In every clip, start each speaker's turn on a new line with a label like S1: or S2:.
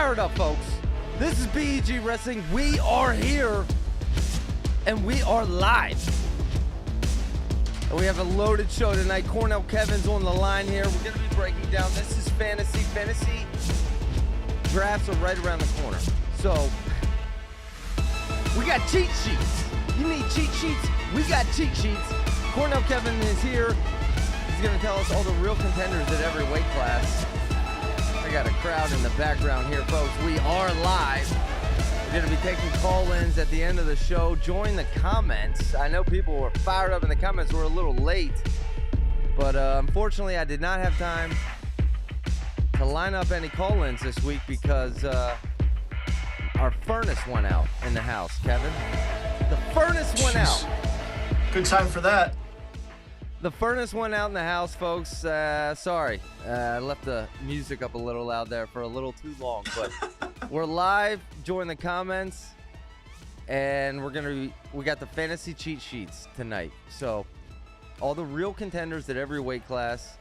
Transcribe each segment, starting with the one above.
S1: Fire it up, folks. This is BEG Wrestling. We are here, and we are live. And we have a loaded show tonight. Cornell Kevin's on the line here. We're going to be breaking down. This is fantasy. Fantasy drafts are right around the corner. So, we got cheat sheets. You need cheat sheets? We got cheat sheets. Cornell Kevin is here. He's going to tell us all the real contenders at every weight class. I got a crowd in the background here, folks. We are live. We're going to be taking call-ins at the end of the show. Join the comments. I know people were fired up in the comments. We're a little late. But unfortunately, I did not have time to line up any call-ins this week because our furnace went out in the house, Kevin. The furnace went out.
S2: Good time for that.
S1: The furnace went out in the house, folks. Sorry. I left the music up a little loud there for a little too long. But we're live. Join the comments. And we got the fantasy cheat sheets tonight. So, all the real contenders at every weight class.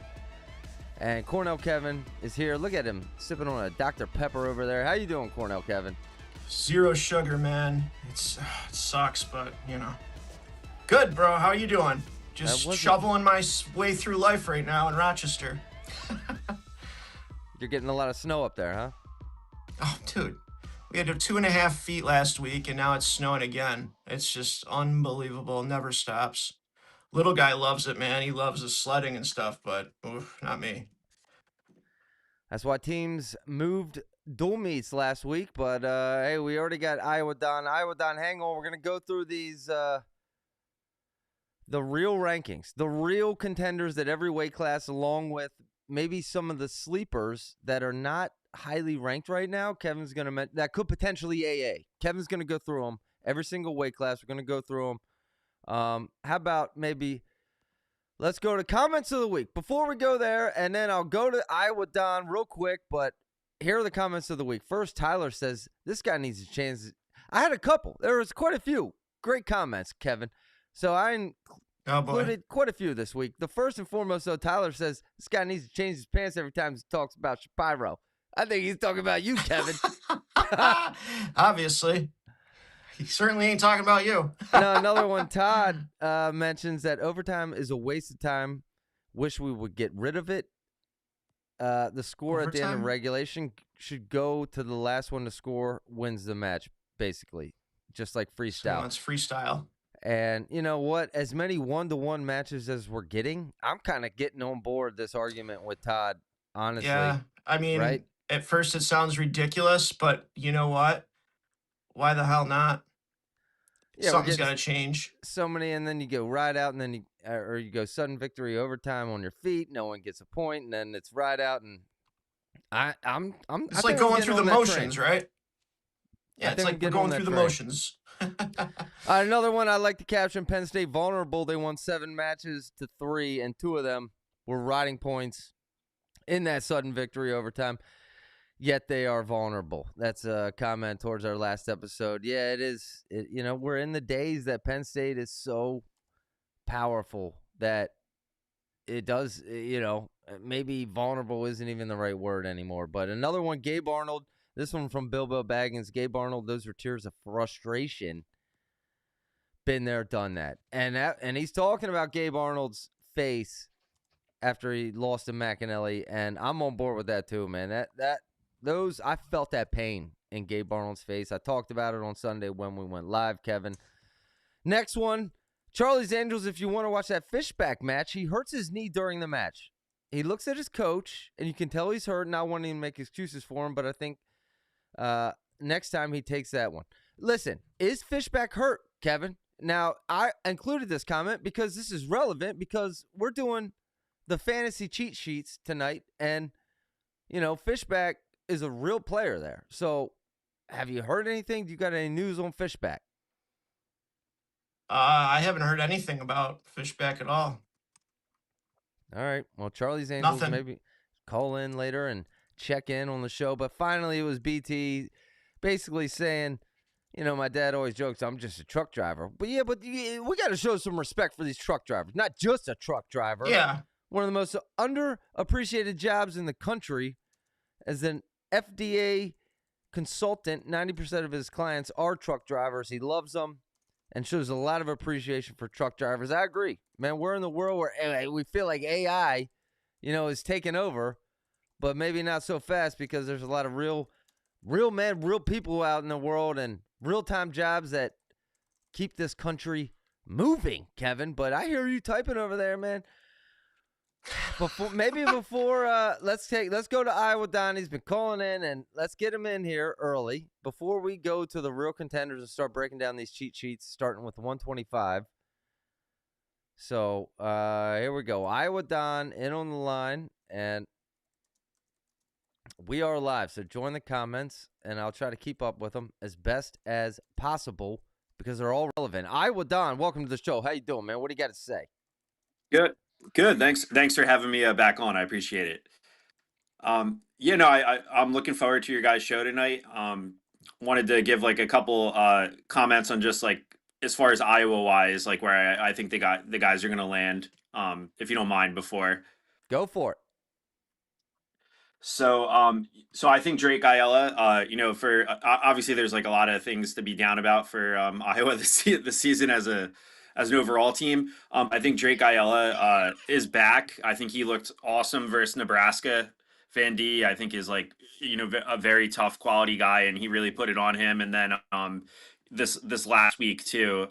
S1: And Cornell Kevin is here. Look at him sipping on a Dr. Pepper over there. How you doing, Cornell Kevin?
S2: Zero sugar, man. It sucks, but, you know. Good, bro. How are you doing? Just shoveling my way through life right now in Rochester.
S1: You're getting a lot of snow up there, huh?
S2: Oh, dude. We had 2.5 feet last week, and now it's snowing again. It's just unbelievable. Never stops. Little guy loves it, man. He loves the sledding and stuff, but not me.
S1: That's why teams moved dual meets last week, but hey, we already got Iowa Don. Hang on. We're going to go through these the real rankings, the real contenders at every weight class, along with maybe some of the sleepers that are not highly ranked right now. Kevin's going to that could potentially AA. Kevin's going to go through them every single weight class. We're going to go through them. How about maybe let's go to comments of the week before we go there, and then I'll go to Iowa Don real quick. But here are the comments of the week. First, Tyler says this guy needs a chance. I had a couple. There was quite a few great comments, Kevin. So I included quite a few this week. The first and foremost, though, Tyler says this guy needs to change his pants every time he talks about Shapiro. I think he's talking about you, Kevin.
S2: Obviously. He certainly ain't talking about you.
S1: No, another one, Todd mentions that overtime is a waste of time. Wish we would get rid of it. The score at the end of regulation should go to the last one to score wins the match, basically. Just like freestyle.
S2: So it's freestyle.
S1: And you know what? As many one-to-one matches as we're getting, I'm kind of getting on board this argument with Todd, honestly.
S2: Yeah, I mean,
S1: right?
S2: At first it sounds ridiculous, but you know what? Why the hell not? Yeah, something's got to change.
S1: So many, and then you go ride out, and then you go sudden victory overtime on your feet. No one gets a point, and then it's ride out, and I'm.
S2: It's like going through the motions, right? Yeah, it's like we're going through the motions.
S1: Another one I like to caption: Penn State vulnerable. They won 7 matches to 3, and 2 of them were riding points in that sudden victory overtime. Yet they are vulnerable. That's a comment towards our last episode. Yeah, it is. We're in the days that Penn State is so powerful that it does, maybe vulnerable isn't even the right word anymore. But another one, Gabe Arnold. This one from Bilbo Baggins. Gabe Arnold, those are tears of frustration. Been there, done that. And he's talking about Gabe Arnold's face after he lost to McAnally, and I'm on board with that too, man. I felt that pain in Gabe Arnold's face. I talked about it on Sunday when we went live, Kevin. Next one, Charlie's Angels. If you want to watch that Fishback match, he hurts his knee during the match. He looks at his coach, and you can tell he's hurt, not wanting to make excuses for him, but I think next time he takes that one. Listen, is Fishback hurt, Kevin? Now, I included this comment because this is relevant because we're doing the fantasy cheat sheets tonight, and, Fishback is a real player there. So, have you heard anything? Do you got any news on Fishback?
S2: I haven't heard anything about Fishback at all.
S1: All right. Well, Charlie's Angels maybe call in later and check in on the show. But finally, it was BT basically saying, my dad always jokes, I'm just a truck driver. But we got to show some respect for these truck drivers. Not just a truck driver.
S2: Yeah.
S1: One of the most underappreciated jobs in the country as an FDA consultant. 90% of his clients are truck drivers. He loves them and shows a lot of appreciation for truck drivers. I agree, man. We're in the world where we feel like AI, is taking over, but maybe not so fast because there's a lot of real men, real people out in the world and real-time jobs that keep this country moving, Kevin. But I hear you typing over there, man. Before let's go to Iowa. Don, he's been calling in, and let's get him in here early before we go to the real contenders and start breaking down these cheat sheets, starting with 125. So here we go. Iowa Don in on the line, and we are live. So join the comments, and I'll try to keep up with them as best as possible because they're all relevant. Iowa Don, welcome to the show. How you doing, man? What do you got to say?
S3: Good. Thanks for having me back on. I appreciate it. I'm looking forward to your guys' show tonight. Wanted to give like a couple comments on just like as far as Iowa wise, like where I think the guys are going to land. If you don't mind, before.
S1: Go for it.
S3: So I think Drake Ayala, for obviously there's like a lot of things to be down about for Iowa the season as an overall team. I think Drake Ayala is back. I think he looked awesome versus Nebraska. Van D, I think, is like a very tough quality guy, and he really put it on him. And then this last week too,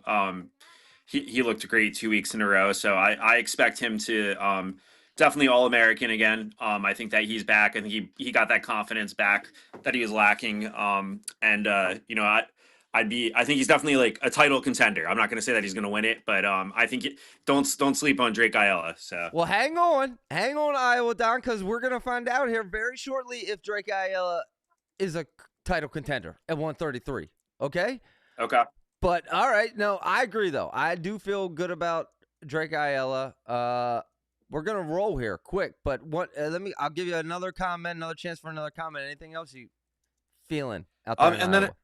S3: he looked great 2 weeks in a row. So I expect him to definitely All-American again. I think that he's back. I think he got that confidence back that he was lacking. I think he's definitely like a title contender. I'm not going to say that he's going to win it, but I think don't sleep on Drake Ayala. So
S1: well, hang on, Iowa Don, because we're going to find out here very shortly if Drake Ayala is a title contender at 133. Okay. But all right, no, I agree though. I do feel good about Drake Ayala. We're gonna roll here quick, but I'll give you another chance for another comment. Anything else you feeling out there?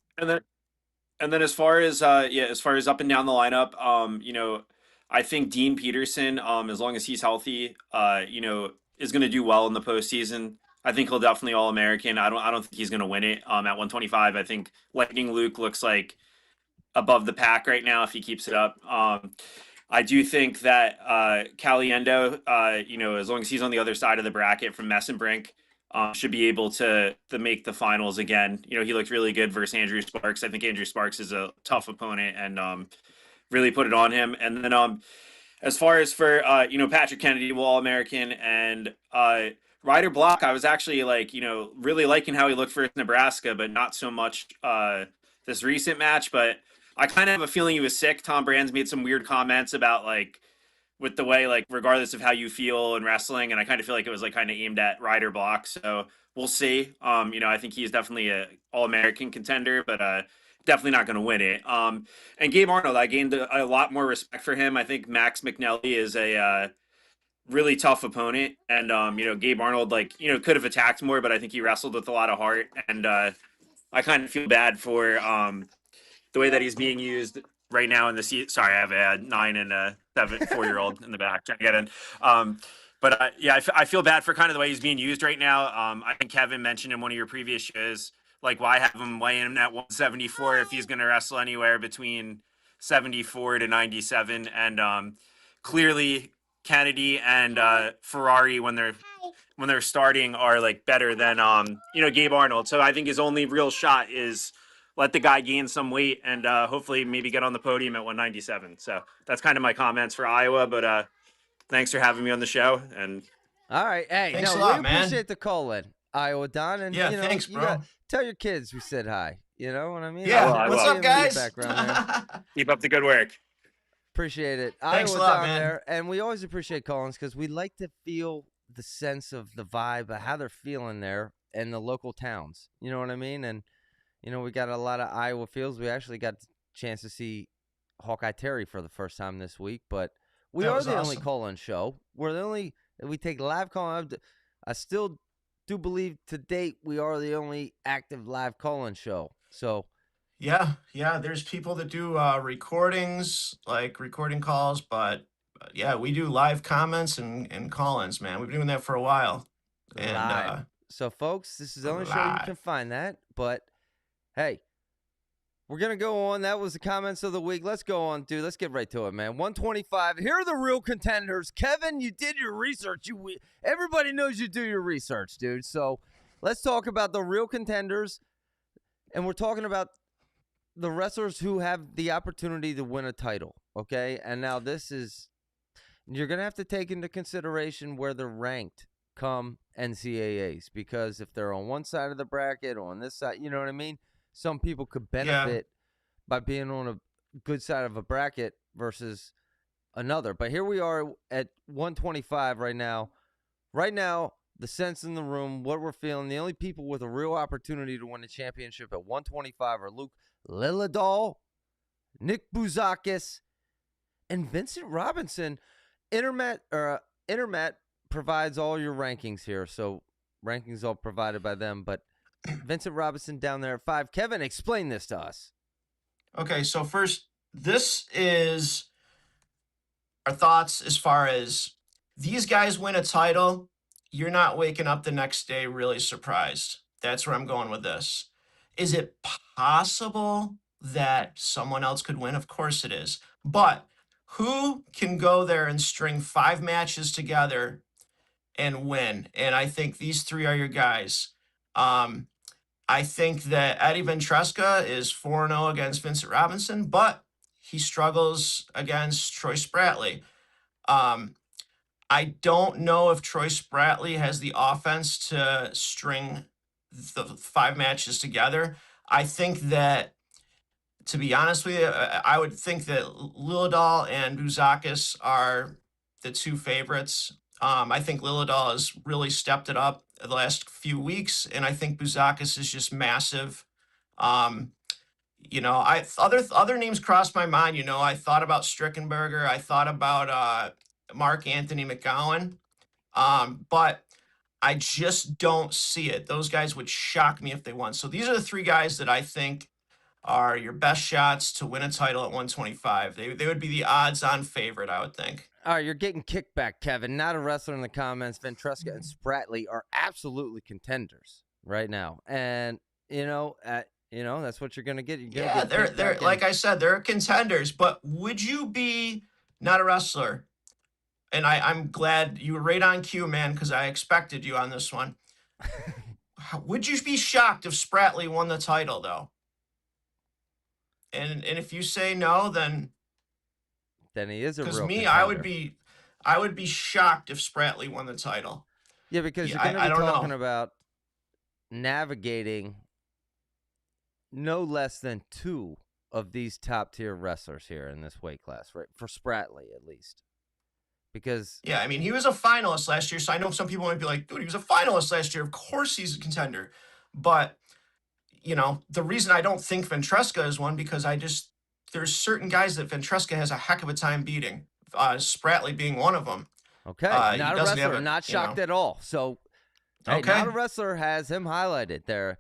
S3: And then as far as up and down the lineup, I think Dean Peterson, as long as he's healthy, is going to do well in the postseason. I think he'll definitely All-American. I don't think he's going to win it. At 125, I think Lightning Luke looks like above the pack right now if he keeps it up. I do think that Caliendo, as long as he's on the other side of the bracket from Messenbrink, should be able to make the finals again. He looked really good versus Andrew Sparks. I think Andrew Sparks is a tough opponent and really put it on him. And then as far as for Patrick Kennedy, All-American, and Ryder Block, I was actually really liking how he looked for Nebraska, but not so much this recent match. But I kind of have a feeling he was sick. Tom Brand's made some weird comments about with the way regardless of how you feel in wrestling, and I kind of feel like it was kind of aimed at Ryder Block. So we'll see. I think he's definitely a All-American contender, but definitely not going to win it. And Gabe Arnold, I gained a lot more respect for him. I think Max McNelly is a really tough opponent, and Gabe Arnold could have attacked more, but I think he wrestled with a lot of heart, and I kind of feel bad for the way that he's being used right now in the season. Sorry, I have a 9 and a 4-year-old in the back trying to get in. I feel bad for kind of the way he's being used right now. I think Kevin mentioned in one of your previous shows, why have him weigh in at 174 if he's going to wrestle anywhere between 74 to 97. And clearly Kennedy and Ferrari, when they're starting, are better than Gabe Arnold. So I think his only real shot is let the guy gain some weight and hopefully maybe get on the podium at 197. So that's kind of my comments for Iowa, but thanks for having me on the show. And
S1: all right. Hey,
S2: thanks a lot,
S1: we appreciate the call in, Iowa Don. And
S2: thanks, bro.
S1: Tell your kids we said hi. You know what I mean?
S2: Yeah. What's up, guys?
S3: Keep up the good work.
S1: Appreciate it.
S2: Thanks
S1: Iowa
S2: a lot,
S1: Don
S2: man.
S1: there. And we always appreciate call-ins because we like to feel the sense of the vibe of how they're feeling there in the local towns. You know what I mean? And we got a lot of Iowa fields. We actually got the chance to see Hawkeye Terry for the first time this week, but we are the only call-in show. We take live call-in. I still do believe to date we are the only active live call-in show. So
S2: yeah, there's people that do recordings, recording calls, but yeah, we do live comments and call-ins, man. We've been doing that for a while. And
S1: so folks, this is the only show you can find that, but Hey, we're going to go on. That was the comments of the week. Let's go on, dude. Let's get right to it, man. 125. Here are the real contenders. Kevin, you did your research. Everybody knows you do your research, dude. So let's talk about the real contenders. And we're talking about the wrestlers who have the opportunity to win a title, okay? And now you're going to have to take into consideration where they're ranked come NCAAs, because if they're on one side of the bracket or on this side, you know what I mean? Some people could benefit by being on a good side of a bracket versus another. But here we are at 125 right now. Right now, the sense in the room, what we're feeling, the only people with a real opportunity to win a championship at 125 are Luke Lilladal, Nick Bouzakis, and Vincent Robinson. Intermat provides all your rankings here, so rankings all provided by them, but Vincent Robinson down there at 5. Kevin, explain this to us.
S2: Okay, so first, this is our thoughts as far as these guys win a title. You're not waking up the next day really surprised. That's where I'm going with this. Is it possible that someone else could win? Of course it is. But who can go there and string 5 matches together and win? And I think these 3 are your guys. I think that Eddie Ventresca is 4-0 against Vincent Robinson, but he struggles against Troy Spratley. I don't know if Troy Spratley has the offense to string the 5 matches together. I think that, to be honest with you, I would think that Lilladal and Bouzakis are the 2 favorites. I think Lilladal has really stepped it up the last few weeks, and I think Bouzakis is just massive. Other names crossed my mind. I thought about Strickenberger. I thought about Mark Anthony McGowan, but I just don't see it. Those guys would shock me if they won. So these are the 3 guys that I think are your best shots to win a title at 125. They would be the odds-on favorite, I would think.
S1: All right, you're getting kickback, Kevin. Not a wrestler in the comments. Ventresca and Spratley are absolutely contenders right now, and that's what you're gonna get.
S2: They're like I said, they're contenders. But would you be not a wrestler? And I'm glad you were right on cue, man, because I expected you on this one. Would you be shocked if Spratley won the title, though? And if you say no, then
S1: he is a real
S2: because
S1: contender.
S2: I would be shocked if Spratley won the title.
S1: Yeah, because you're going to be talking about navigating no less than 2 of these top-tier wrestlers here in this weight class, right? For Spratley, at least. Because
S2: yeah, I mean, he was a finalist last year, so I know some people might be like, dude, he was a finalist last year. Of course he's a contender. But, the reason I don't think Ventresca is one, because there's certain guys that Ventresca has a heck of a time beating, Spratley being one of them.
S1: Okay, not a wrestler, not shocked at all. So, not a wrestler has him highlighted there.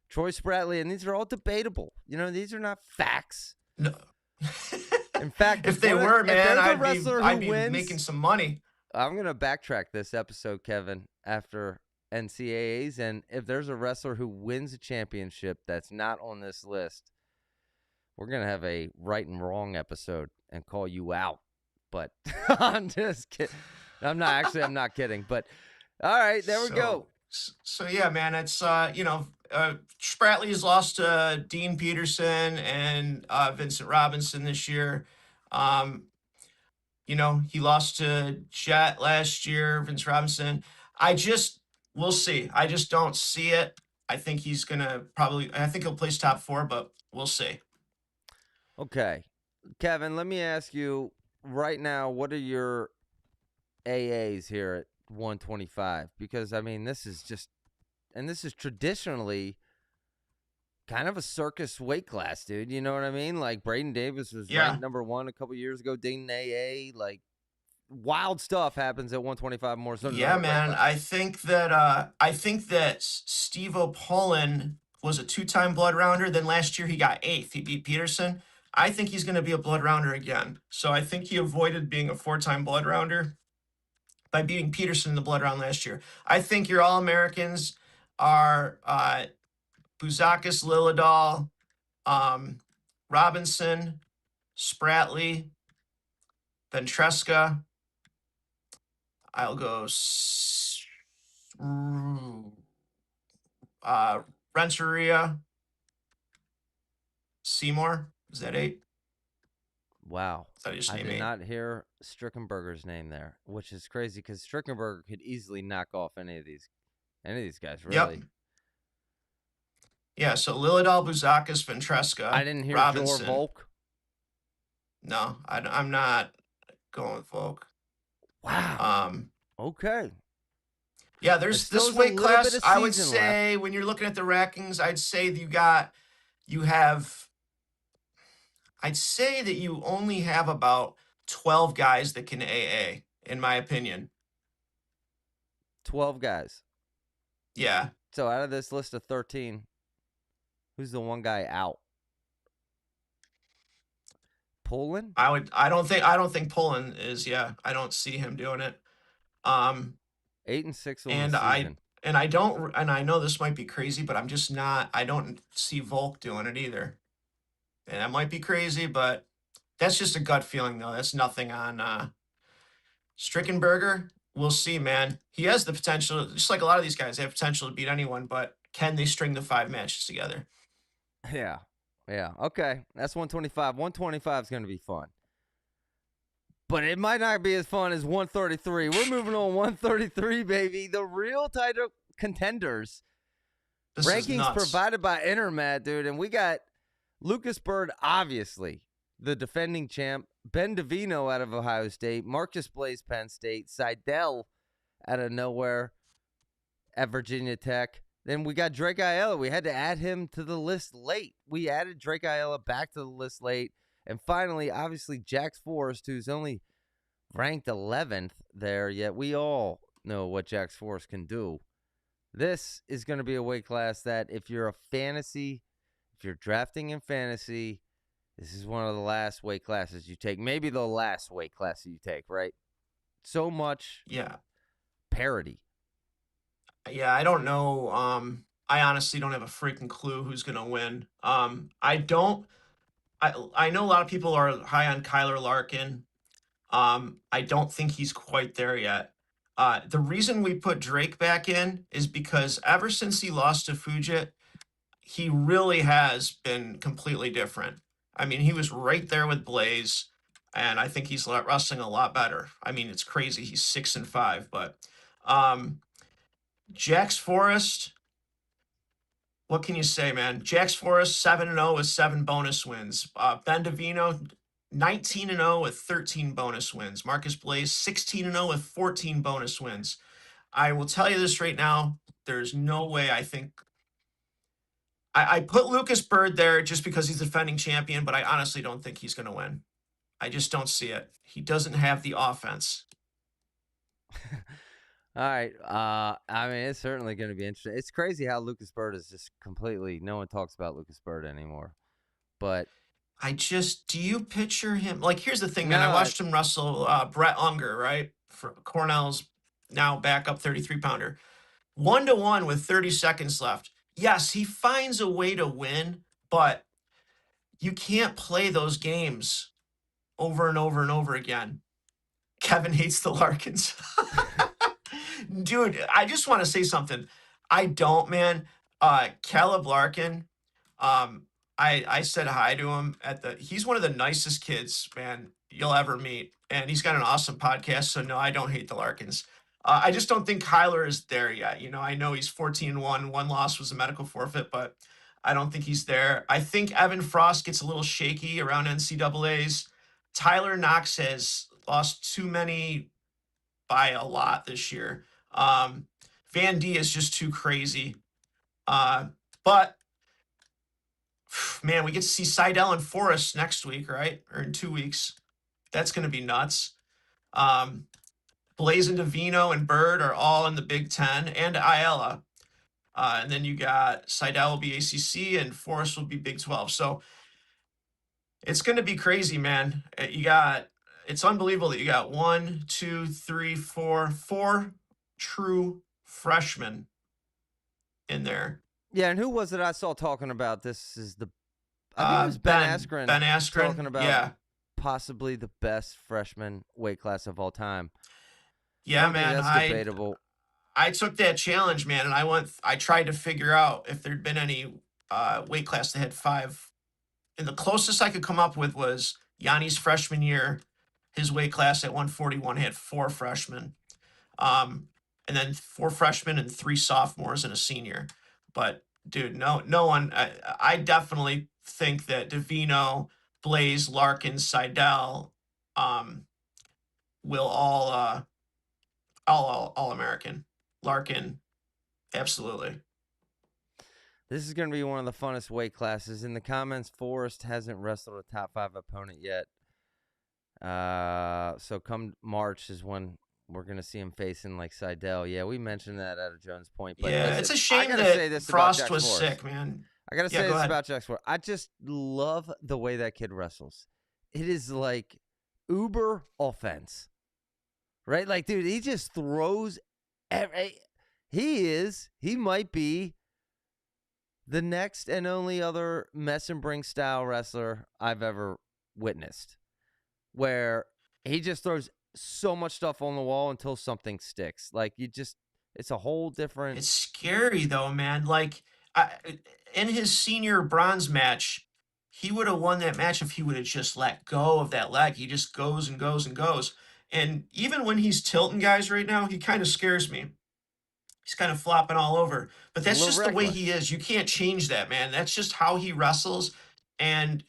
S1: Troy Spratley, and these are all debatable. These are not facts.
S2: No.
S1: In fact,
S2: if they were, man, I'd be making some money.
S1: I'm going to backtrack this episode, Kevin, after NCAAs, and if there's a wrestler who wins a championship that's not on this list, we're going to have a right and wrong episode and call you out. But I'm just kidding. I'm not kidding. But all right, there we go.
S2: So yeah, man, it's Spratley's lost to Dean Peterson and Vincent Robinson this year. He lost to Jet last year, Vince Robinson. We'll see. I just don't see it. I think he's gonna I think he'll place top 4, but we'll see.
S1: Okay, Kevin, let me ask you right now, what are your AAs here at 125? Because this is traditionally kind of a circus weight class, dude. You know what I mean? Like Braden Davis was ranked number 1 a couple years ago. Dayton AA, like wild stuff happens at 125 more. So
S2: yeah, man. I think that Steve O'Pollin was a 2-time blood rounder. Then last year he got 8th. He beat Peterson. I think he's going to be a blood rounder again. So I think he avoided being a 4-time blood rounder by beating Peterson in the blood round last year. I think your All-Americans are Buzakis, Lillidahl, Robinson, Spratley, Ventresca. I'll go Renteria, Seymour. Is that 8?
S1: Wow.
S2: I just
S1: I
S2: named
S1: did
S2: 8.
S1: not hear Strickenberger's name there, which is crazy because Strickenberger could easily knock off any of these guys, really.
S2: Yep. Yeah, so Lillidahl, Buzakis,
S1: I
S2: Ventresca,
S1: didn't hear Jor
S2: Robinson.
S1: Volk.
S2: No, I'm not going with Volk.
S1: Wow. Okay.
S2: Yeah,
S1: It
S2: there's
S1: still
S2: this
S1: is a
S2: weight
S1: little bit
S2: class.
S1: of
S2: I would
S1: season
S2: say when you're looking at the rankings, I'd say that you only have about 12 guys that can AA, in my opinion.
S1: 12 guys.
S2: Yeah.
S1: So out of this list of 13, who's the one guy out? Poland?
S2: I don't think Pullen is, yeah. I don't see him doing it.
S1: 8-6 on the season.
S2: And I know this might be crazy, but I don't see Volk doing it either. And that might be crazy, but that's just a gut feeling though. That's nothing on Strickenberger. We'll see, man. He has the potential, just like a lot of these guys, they have potential to beat anyone, but can they string the 5 matches together?
S1: Yeah. Yeah. Okay. That's 125. 125 is going to be fun. But it might not be as fun as 133. We're moving on 133, baby. The real title contenders.
S2: This
S1: Rankings
S2: is nuts.
S1: provided by Intermat, dude. And we got Lucas Bird, obviously, the defending champ. Ben DeVino out of Ohio State. Marcus Blaze, Penn State. Seidel out of nowhere at Virginia Tech. Then we got Drake Ayala. We had to add him to the list late. We added Drake Ayala back to the list late. And finally, obviously, Jax Forrest, who's only ranked 11th there, yet we all know what Jax Forrest can do. This is going to be a weight class that if you're drafting in fantasy, this is one of the last weight classes you take. Maybe the last weight class you take, right? So much parity.
S2: Yeah, I don't know. I honestly don't have a freaking clue who's gonna win. I know a lot of people are high on Kyler Larkin. I don't think he's quite there yet. The reason we put Drake back in is because ever since he lost to Fujit, he really has been completely different. I mean, he was right there with Blaze, and I think he's wrestling a lot better. I mean, it's crazy. He's 6-5, but Jax Forrest, what can you say, man? Jax Forrest 7-0 with 7 bonus wins. Ben DeVino 19-0 with 13 bonus wins. Marcus Blaze 16-0 with 14 bonus wins. I will tell you this right now. There's no way I think I put Lucas Bird there just because he's the defending champion, but I honestly don't think he's going to win. I just don't see it. He doesn't have the offense.
S1: All right. I mean, it's certainly going to be interesting. It's crazy how Lucas Bird is just completely, no one talks about Lucas Bird anymore. But
S2: do you picture him? Like, here's the thing, man. I
S1: No,
S2: watched him wrestle Brett Unger, right? For Cornell's now backup 33-pounder. 1-1 with 30 seconds left. Yes, he finds a way to win, but you can't play those games over and over and over again. Kevin hates the Larkins. Dude, I just want to say something. I don't, man. Caleb Larkin, I said hi to him he's one of the nicest kids, man, you'll ever meet. And he's got an awesome podcast. So no, I don't hate the Larkins. I just don't think Kyler is there yet. You know, I know he's 14-1. One loss was a medical forfeit, but I don't think he's there. I think Evan Frost gets a little shaky around NCAAs. Tyler Knox has lost too many by a lot this year. Van D is just too crazy. But man, we get to see Seidel and Forrest next week, right? Or in 2 weeks. That's going to be nuts. Blaze and DeVino and Bird are all in the Big Ten, and Ayala. And then you got Seidel will be ACC and Forrest will be Big 12. So it's going to be crazy, man. It's unbelievable that you got 1, 2, 3, 4 true freshmen in there.
S1: Yeah, and who was it I saw talking about this? Is the I think it was Ben Askren.
S2: Ben Askren
S1: talking about possibly the best freshman weight class of all time.
S2: Yeah,
S1: I don't
S2: man.
S1: think that's debatable.
S2: I took that challenge, man, and I tried to figure out if there'd been any weight class that had 5. And the closest I could come up with was Yanni's freshman year. His weight class at 141 had 4 freshmen. And then 4 freshmen and 3 sophomores and a senior. But dude, no one. I definitely think that Davino, Blaze, Larkin, Seidel, will all American. Larkin, absolutely.
S1: This is going to be one of the funnest weight classes. In the comments, Forrest hasn't wrestled a top 5 opponent yet. So come March is when we're going to see him facing like Seidel. Yeah, we mentioned that at a Jones Point. But
S2: yeah,
S1: listen,
S2: it's a shame that Frost was sick, man.
S1: I got to say this about Jax Forrest. I just love the way that kid wrestles. It is like uber offense, right? Like, dude, he just throws. He might be the next and only other mess and bring style wrestler I've ever witnessed, where he just throws so much stuff on the wall until something sticks. Like, it's a whole different.
S2: It's scary though, man. Like, in his senior bronze match, he would have won that match if he would have just let go of that leg. He just goes and goes and goes. And even when he's tilting guys right now, he kind of scares me. He's kind of flopping all over. But that's just the way he is. You can't change that, man. That's just how he wrestles. And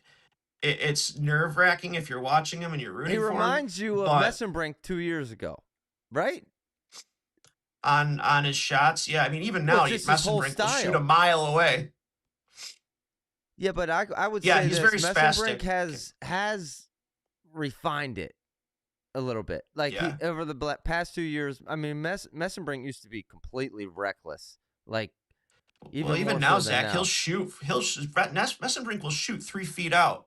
S2: it's nerve-wracking if you're watching him and you're rooting for him.
S1: He reminds you of Messenbrink 2 years ago, right?
S2: On his shots. Yeah, I mean, even now, Messenbrink will shoot a mile away.
S1: Yeah, but I would say
S2: he's very spastic.
S1: has refined it a little bit. Like, over the past 2 years, I mean, Messenbrink used to be completely reckless. Like, even
S2: now, Zach, he'll shoot. Messenbrink will shoot 3 feet out,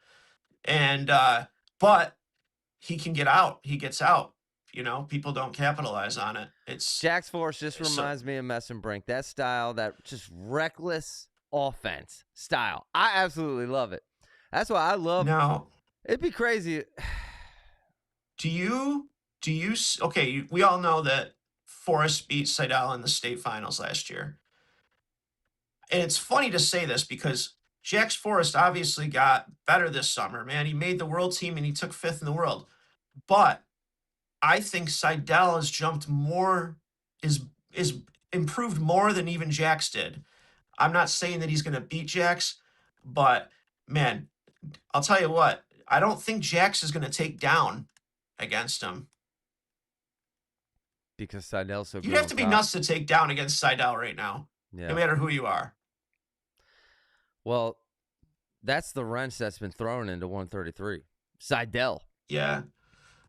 S2: and but he can get out. He gets out. You know, people don't capitalize on it. It's
S1: Jax Forrest just reminds me of Messenbrink. That style, that just reckless offense style. I absolutely love it. That's why I love.
S2: Now,
S1: it'd be crazy.
S2: Do you? Okay, we all know that Forrest beat Seidel in the state finals last year. And it's funny to say this because Jax Forrest obviously got better this summer, man. He made the world team and he took 5th in the world. But I think Seidel has jumped more, is improved more than even Jax did. I'm not saying that he's going to beat Jax, but man, I'll tell you what, I don't think Jax is going to take down against him.
S1: Because Seidel's so good.
S2: You'd have to be nuts to take down against Seidel right now, no matter who you are.
S1: Well, that's the wrench that's been thrown into 133. Seidel.
S2: Yeah.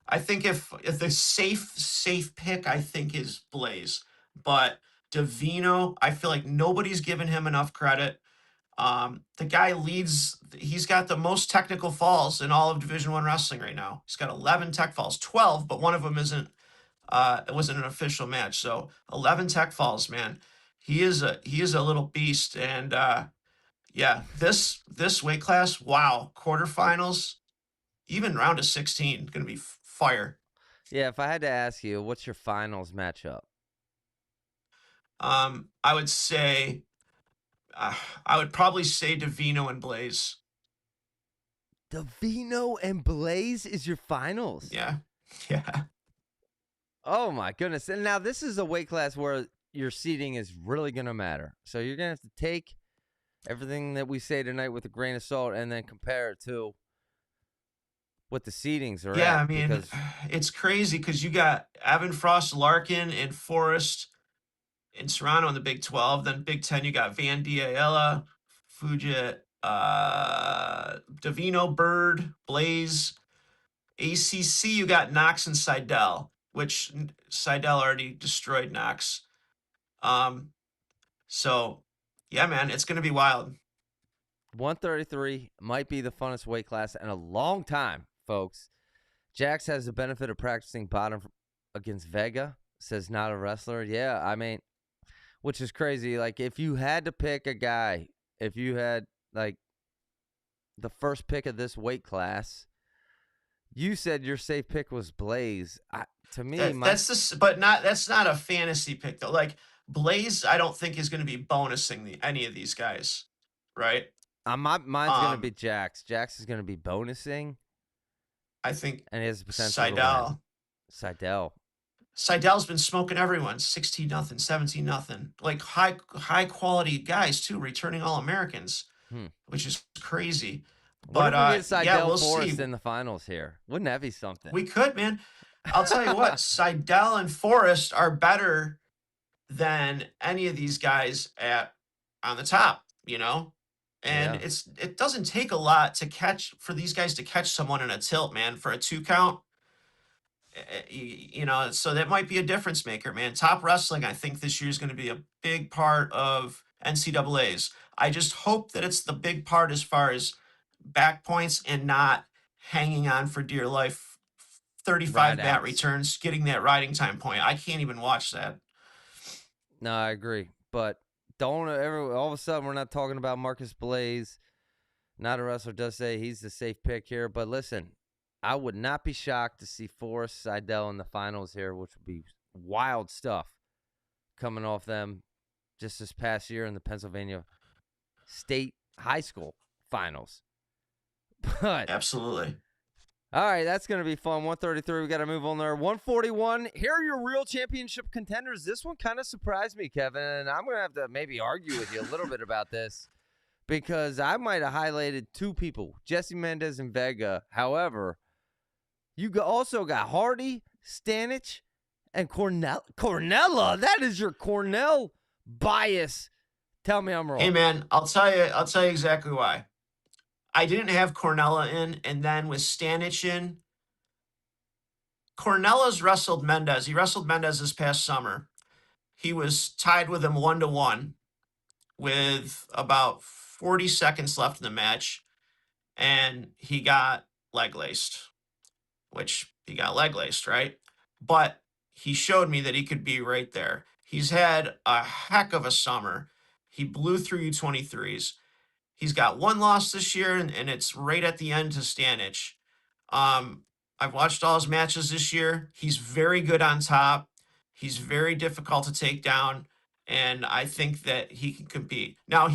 S2: I think if the safe pick, I think, is Blaze. But Davino, I feel like nobody's given him enough credit. The guy leads. He's got the most technical falls in all of Division I wrestling right now. He's got 11 tech falls, 12, but one of them isn't. It wasn't an official match, so 11 tech falls, man. He is a little beast, and this weight class, wow, quarterfinals, even round of 16, gonna be fire.
S1: Yeah, if I had to ask you, what's your finals matchup?
S2: I would say, I would probably say Davino and Blaze.
S1: Davino and Blaze is your finals?
S2: Yeah.
S1: Oh my goodness! And now this is a weight class where your seating is really gonna matter. So you're gonna have to take everything that we say tonight with a grain of salt, and then compare it to what the seedings are.
S2: Yeah, I mean, it's crazy because you got Evan Frost, Larkin, and Forrest in Toronto in the Big 12. Then Big 10, you got Van Diella, Fujit, Davino, Bird, Blaze. ACC, you got Knox and Seidel, which Seidel already destroyed Knox. So, yeah, man, it's going to be wild.
S1: 133 might be the funnest weight class in a long time, folks. Jax has the benefit of practicing bottom against Vega. Says not a wrestler. Yeah, I mean, which is crazy. Like, if you had to pick a guy, if you had, like, the first pick of this weight class, you said your safe pick was Blaze. To me,
S2: that's not a fantasy pick though. Like Blaze, I don't think is going to be bonusing any of these guys, right?
S1: mine's going to be Jax. Jax is going to be bonusing,
S2: I think,
S1: and he has the potential to win.
S2: Seidel's been smoking everyone 16-0, 17-0. Like high quality guys too, returning All-Americans, which is crazy.
S1: What
S2: But
S1: if we get Seidel
S2: we'll
S1: Forrest
S2: see.
S1: in the finals here? Wouldn't that be something?
S2: We could, man. I'll tell you what, Seidel and Forrest are better than any of these guys on the top, you know? And
S1: Yeah.
S2: it doesn't take a lot for these guys to catch someone in a tilt, man, for a 2 count. You know, so that might be a difference maker, man. Top Wrestling, I think this year is going to be a big part of NCAA's. I just hope that it's the big part as far as back points and not hanging on for dear life. 35 bat returns, getting that riding time point. I can't even watch that.
S1: No, I agree. But don't ever, all of a sudden, we're not talking about Marcus Blaze. Not a wrestler does say he's the safe pick here. But listen, I would not be shocked to see Forrest Seidel in the finals here, which would be wild stuff coming off them just this past year in the Pennsylvania State High School finals. But
S2: absolutely.
S1: All right, that's going to be fun. 133, we got to move on there. 141, here are your real championship contenders. This one kind of surprised me, Kevin, and I'm going to have to maybe argue with you a little bit about this because I might have highlighted 2 people, Jesse Mendez and Vega. However, you also got Hardy, Stanich, and Cornella. That is your Cornell bias. Tell me I'm wrong.
S2: Hey, man, I'll tell you exactly why. I didn't have Cornella in, and then with Stanich in, Cornella's wrestled Mendez. He wrestled Mendez this past summer. He was tied with him 1-1 with about 40 seconds left in the match, and he got leg laced, right? But he showed me that he could be right there. He's had a heck of a summer. He blew through U23s. He's got 1 loss this year, and it's right at the end to Stanich. I've watched all his matches this year. He's very good on top. He's very difficult to take down, and I think that he can compete. Now,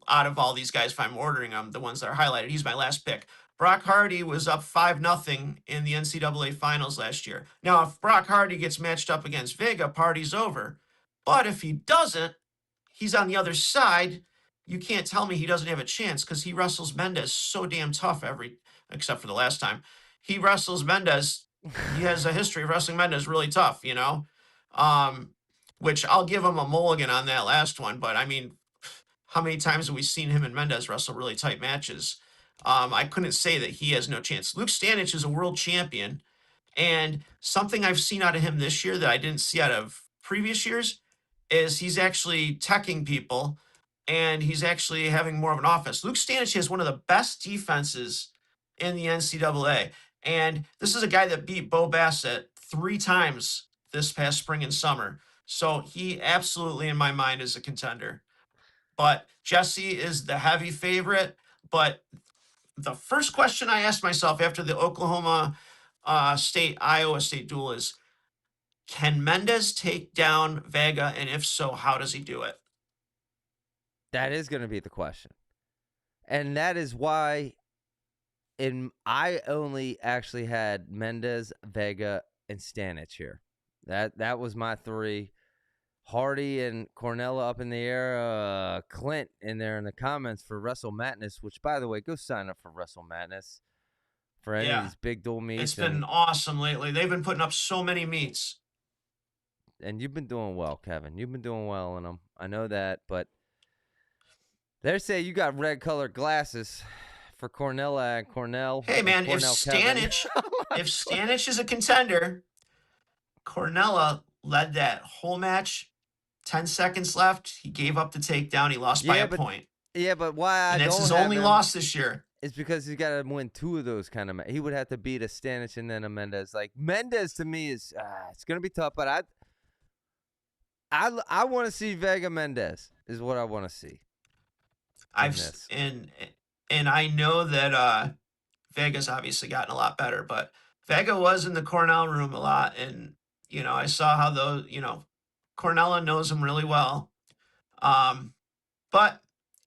S2: out of all these guys, if I'm ordering them, the ones that are highlighted, he's my last pick. Brock Hardy was up 5-0 in the NCAA finals last year. Now, if Brock Hardy gets matched up against Vega, party's over. But if he doesn't, he's on the other side. You can't tell me he doesn't have a chance because he wrestles Mendez so damn tough except for the last time. He wrestles Mendez. He has a history of wrestling Mendez really tough, you know, which I'll give him a mulligan on that last one. But, I mean, how many times have we seen him and Mendez wrestle really tight matches? I couldn't say that he has no chance. Luke Stanich is a world champion, and something I've seen out of him this year that I didn't see out of previous years is he's actually teching people, and he's actually having more of an offense. Luke Stanich has one of the best defenses in the NCAA, and this is a guy that beat Bo Bassett 3 times this past spring and summer. So he absolutely, in my mind, is a contender. But Jesse is the heavy favorite. But the first question I asked myself after the Oklahoma State-Iowa State duel is, can Mendez take down Vega? And if so, how does he do it?
S1: That is going to be the question. And that is why I only actually had Mendez, Vega, and Stanich here. That was my 3. Hardy and Cornella up in the air. Clint in there in the comments for Wrestle Madness, which, by the way, go sign up for Wrestle Madness for any of these big dual meets.
S2: It's been awesome lately. They've been putting up so many meets.
S1: And you've been doing well, Kevin. You've been doing well in them. I know that, but they say you got red-colored glasses for Cornella and Cornell.
S2: Hey, man, if
S1: Stanich
S2: is a contender, Cornella led that whole match. 10 seconds left. He gave up the takedown. He lost by a point.
S1: Yeah, but why?
S2: And that's his only loss this year.
S1: It's because he's got to win 2 of those kind of. He would have to beat a Stanich and then a Mendez. Like Mendez to me is it's going to be tough, but I want to see Vega Mendez is what I want to see in this.
S2: And I know that Vega's obviously gotten a lot better, but Vega was in the Cornell room a lot, and I saw how those Cornella knows him really well. But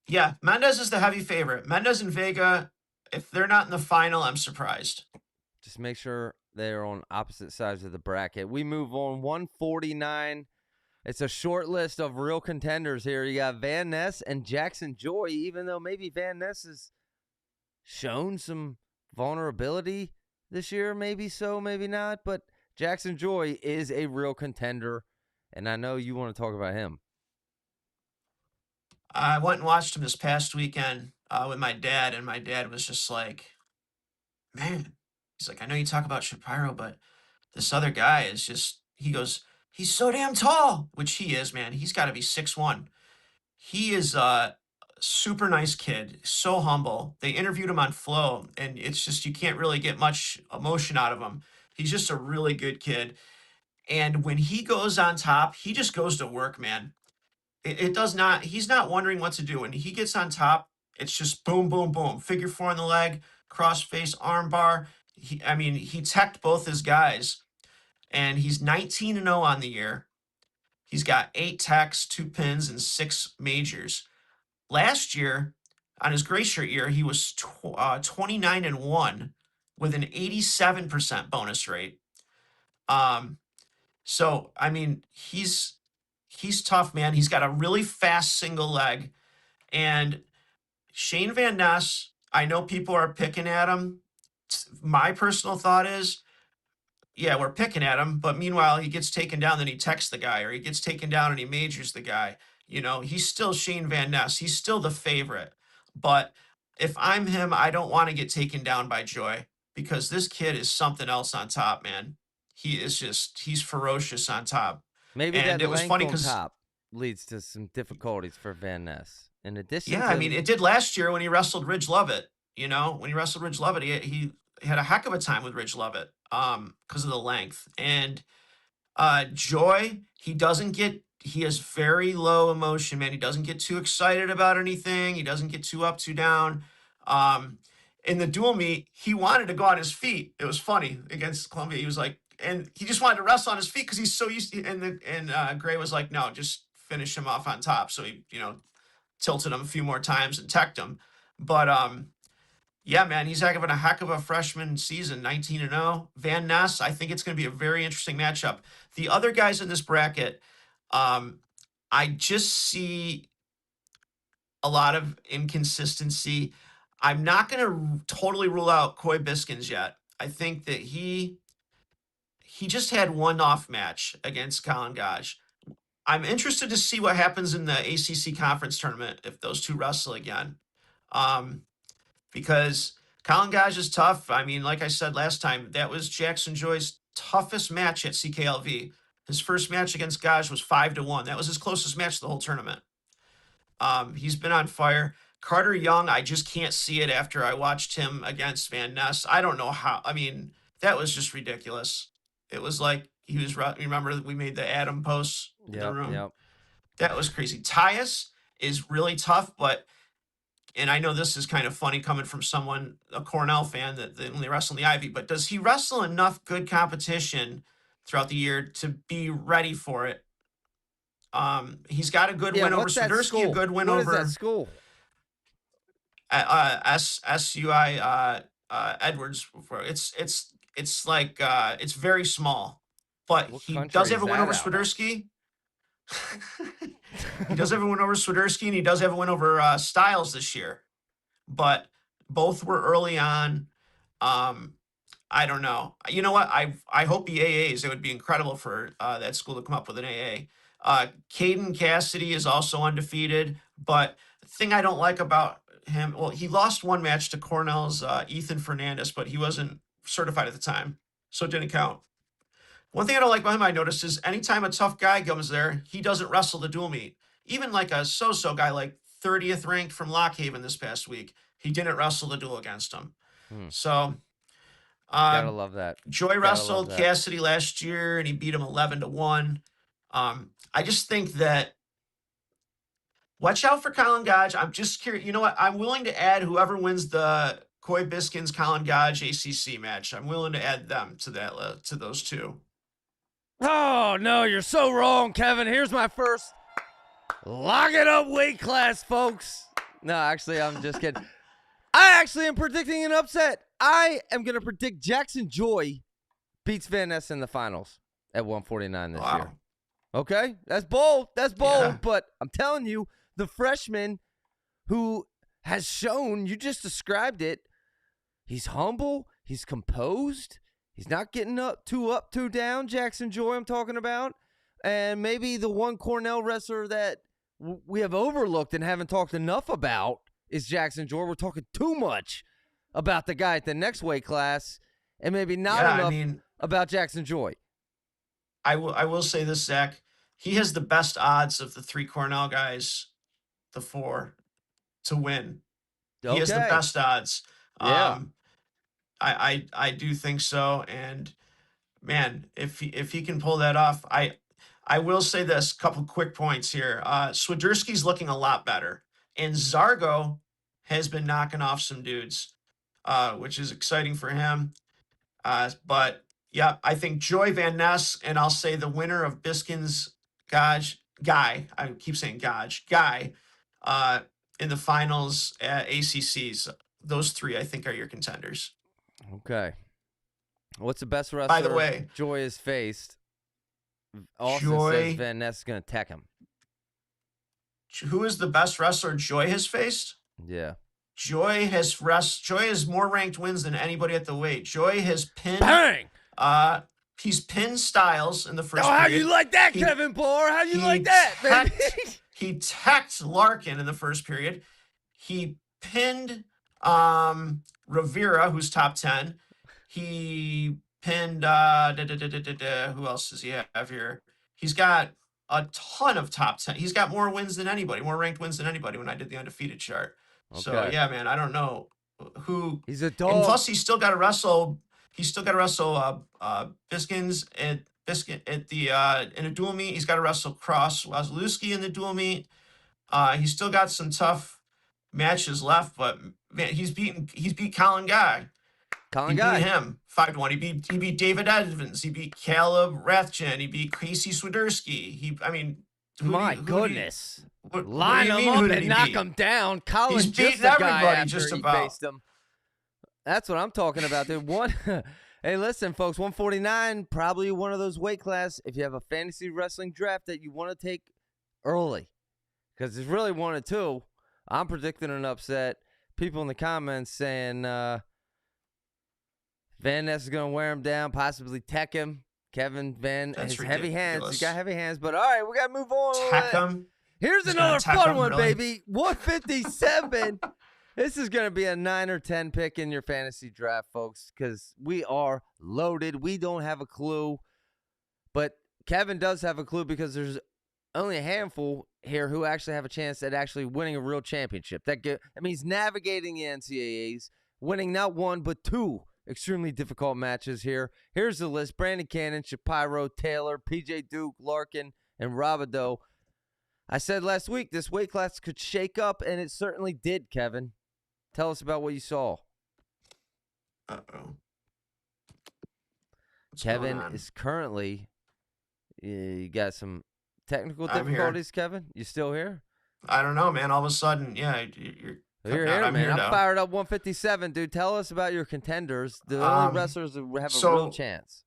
S2: yeah, Mendez is the heavy favorite. Mendez and Vega, if they're not in the final, I'm surprised.
S1: Just make sure they're on opposite sides of the bracket. We move on 149. It's a short list of real contenders here. You got Van Ness and Jackson Joy, even though maybe Van Ness has shown some vulnerability this year. Maybe so, maybe not. But Jackson Joy is a real contender, and I know you want to talk about him.
S2: I went and watched him this past weekend with my dad, and my dad was just like, man, he's like, I know you talk about Shapiro, but this other guy is just, he goes, he's so damn tall, which he is, man. He's got to be 6'1". He is a super nice kid, so humble. They interviewed him on Flow, and it's just, you can't really get much emotion out of him. He's just a really good kid. And when he goes on top, he just goes to work, man. It does not, he's not wondering what to do. When he gets on top, it's just boom, boom, boom. Figure four in the leg, cross face, arm bar. He teched both his guys, and he's 19-0 on the year. He's got 8 techs, 2 pins, and 6 majors. Last year, on his gray shirt year, he was 29-1 with an 87% bonus rate. So he's tough, man. He's got a really fast single leg, and Shane Van Ness, I know people are picking at him. My personal thought is, yeah, we're picking at him, but meanwhile, he gets taken down, then he texts the guy, or he gets taken down and he majors the guy. He's still Shane Van Ness. He's still the favorite. But if I'm him, I don't want to get taken down by Joy, because this kid is something else on top, man. He's ferocious on top.
S1: Maybe
S2: And
S1: that
S2: it was
S1: length
S2: funny
S1: on
S2: because,
S1: top leads to some difficulties for Van Ness. In addition
S2: yeah,
S1: to
S2: it did last year when he wrestled Ridge Lovett. When he wrestled Ridge Lovett, he had a heck of a time with Ridge Lovett because of the length. And Joy, he has very low emotion, man. He doesn't get too excited about anything. He doesn't get too up, too down. In the dual meet, he wanted to go on his feet. It was funny against Columbia. He was like, and he just wanted to wrestle on his feet because he's so used to, and Gray was like, no, just finish him off on top. So he, tilted him a few more times and teched him. But yeah, man, he's having a heck of a freshman season, 19-0. Van Ness, I think it's going to be a very interesting matchup. The other guys in this bracket, I just see a lot of inconsistency. I'm not going to totally rule out Coy Biskins yet. I think that he just had one off match against Colin Gage. I'm interested to see what happens in the ACC conference tournament if those two wrestle again. Because Colin Gage is tough. Like I said last time, that was Jackson Joy's toughest match at CKLV. His first match against Gage was 5-1. That was his closest match of the whole tournament. He's been on fire. Carter Young, I just can't see it after I watched him against Van Ness. I don't know how. That was just ridiculous. It was like he was. Remember we made the Adam posts in the room.
S1: Yep.
S2: That was crazy. Tyus is really tough, and I know this is kind of funny coming from a Cornell fan that only wrestle in the Ivy, but does he wrestle enough good competition throughout the year to be ready for it? He's got a good win over Swiderski, a good win over.
S1: What is that school?
S2: SUI Edwards. It's like it's very small, but
S1: What
S2: he
S1: country
S2: does
S1: is
S2: have a win
S1: that
S2: over
S1: out of?
S2: Swiderski. He does have a win over Swiderski, and he does have a win over Styles this year, but both were early on. I don't know. You know what? I hope he AAs. It would be incredible for that school to come up with an AA. Caden Cassidy is also undefeated, but the thing I don't like about him, well, he lost one match to Cornell's Ethan Fernandez, but he wasn't certified at the time, so it didn't count. One thing I don't like about him, I noticed, is anytime a tough guy comes there, he doesn't wrestle the dual meet. Even like a so-so guy like 30th ranked from Lockhaven this past week, he didn't wrestle the duel against him. So
S1: Gotta love that.
S2: Joy wrestled Cassidy last year, and he beat him 11-1. I just think that watch out for Colin Gage. I'm just curious. You know what? I'm willing to add whoever wins the Coy Biskins Colin Gage ACC match. I'm willing to add them to that to those two.
S1: Oh, no, you're so wrong, Kevin. Here's my first lock it up weight class, folks. No, actually, I'm just kidding. I actually am predicting an upset. I am going to predict Jackson Joy beats Van Ness in the finals at 149 this year. Okay? That's bold. That's bold. Yeah. But I'm telling you, the freshman who has shown, you just described it, he's humble, he's composed, he's not getting too down, Jackson Joy I'm talking about. And maybe the one Cornell wrestler that we have overlooked and haven't talked enough about is Jackson Joy. We're talking too much about the guy at the next weight class and maybe not enough about Jackson Joy.
S2: I will say this, Zach. He has the best odds of the three Cornell guys, the four, to win. Okay. He has the best odds.
S1: Yeah.
S2: I do think so. And man, if he can pull that off, I will say this, couple quick points here. Swiderski's looking a lot better. And Zargo has been knocking off some dudes, which is exciting for him. But yeah, I think Joy Van Ness, and I'll say the winner of Biskins Guy, I keep saying Guy, in the finals at ACCs. Those three, I think, are your contenders.
S1: Okay. What's the best wrestler
S2: by the way,
S1: Joy has faced? Austin says Van Ness is going to tech him.
S2: Who is the best wrestler Joy has faced?
S1: Yeah.
S2: Joy has more ranked wins than anybody at the weight. Joy has pinned.
S1: Bang!
S2: He's pinned Styles in the first.
S1: Oh, how you like that, Kevin Poor? How you like that, baby?
S2: He teched Larkin in the first period. He pinned Rivera, who's top 10. He pinned who else does he have here? He's got a ton of top 10. He's got more wins than anybody, more ranked wins than anybody when I did the undefeated chart. Okay. So yeah, man, I don't know who.
S1: He's a dog.
S2: And plus, he's still got to wrestle. Biskins at the in a dual meet. He's got to wrestle Cross Wazlewski in the dual meet. He's still got some tough matches left, but man, he's beat Colin Guy. He beat him 5-1. He beat David Evans. He beat Caleb Rathjen. He beat Casey Swiderski.
S1: My goodness. Line him up and knock him down. Colin's just the guy after he faced him. That's what I'm talking about, dude. Hey, listen, folks, 149, probably one of those weight class if you have a fantasy wrestling draft that you want to take early. Because it's really 1 or 2. I'm predicting an upset. People in the comments saying Van Ness is going to wear him down, possibly tech him. Kevin Van has heavy hands. He's got heavy hands. But, all right, we got to move on.
S2: Tech him.
S1: Here's another fun one, really? Baby. 157. This is going to be a 9 or 10 pick in your fantasy draft, folks, because we are loaded. We don't have a clue. But Kevin does have a clue because there's only a handful here who actually have a chance at actually winning a real championship. That means navigating the NCAAs, winning not 1 but 2 extremely difficult matches here. Here's the list. Brandon Cannon, Shapiro, Taylor, PJ Duke, Larkin, and Robideau. I said last week this weight class could shake up, and it certainly did, Kevin. Tell us about what you saw.
S2: Uh-oh.
S1: Kevin is currently, you got some technical difficulties, Kevin? You still here?
S2: I don't know, man. All of a sudden, yeah,
S1: you're here, man. I'm fired up 157, dude. Tell us about your contenders, the only wrestlers that have a real chance.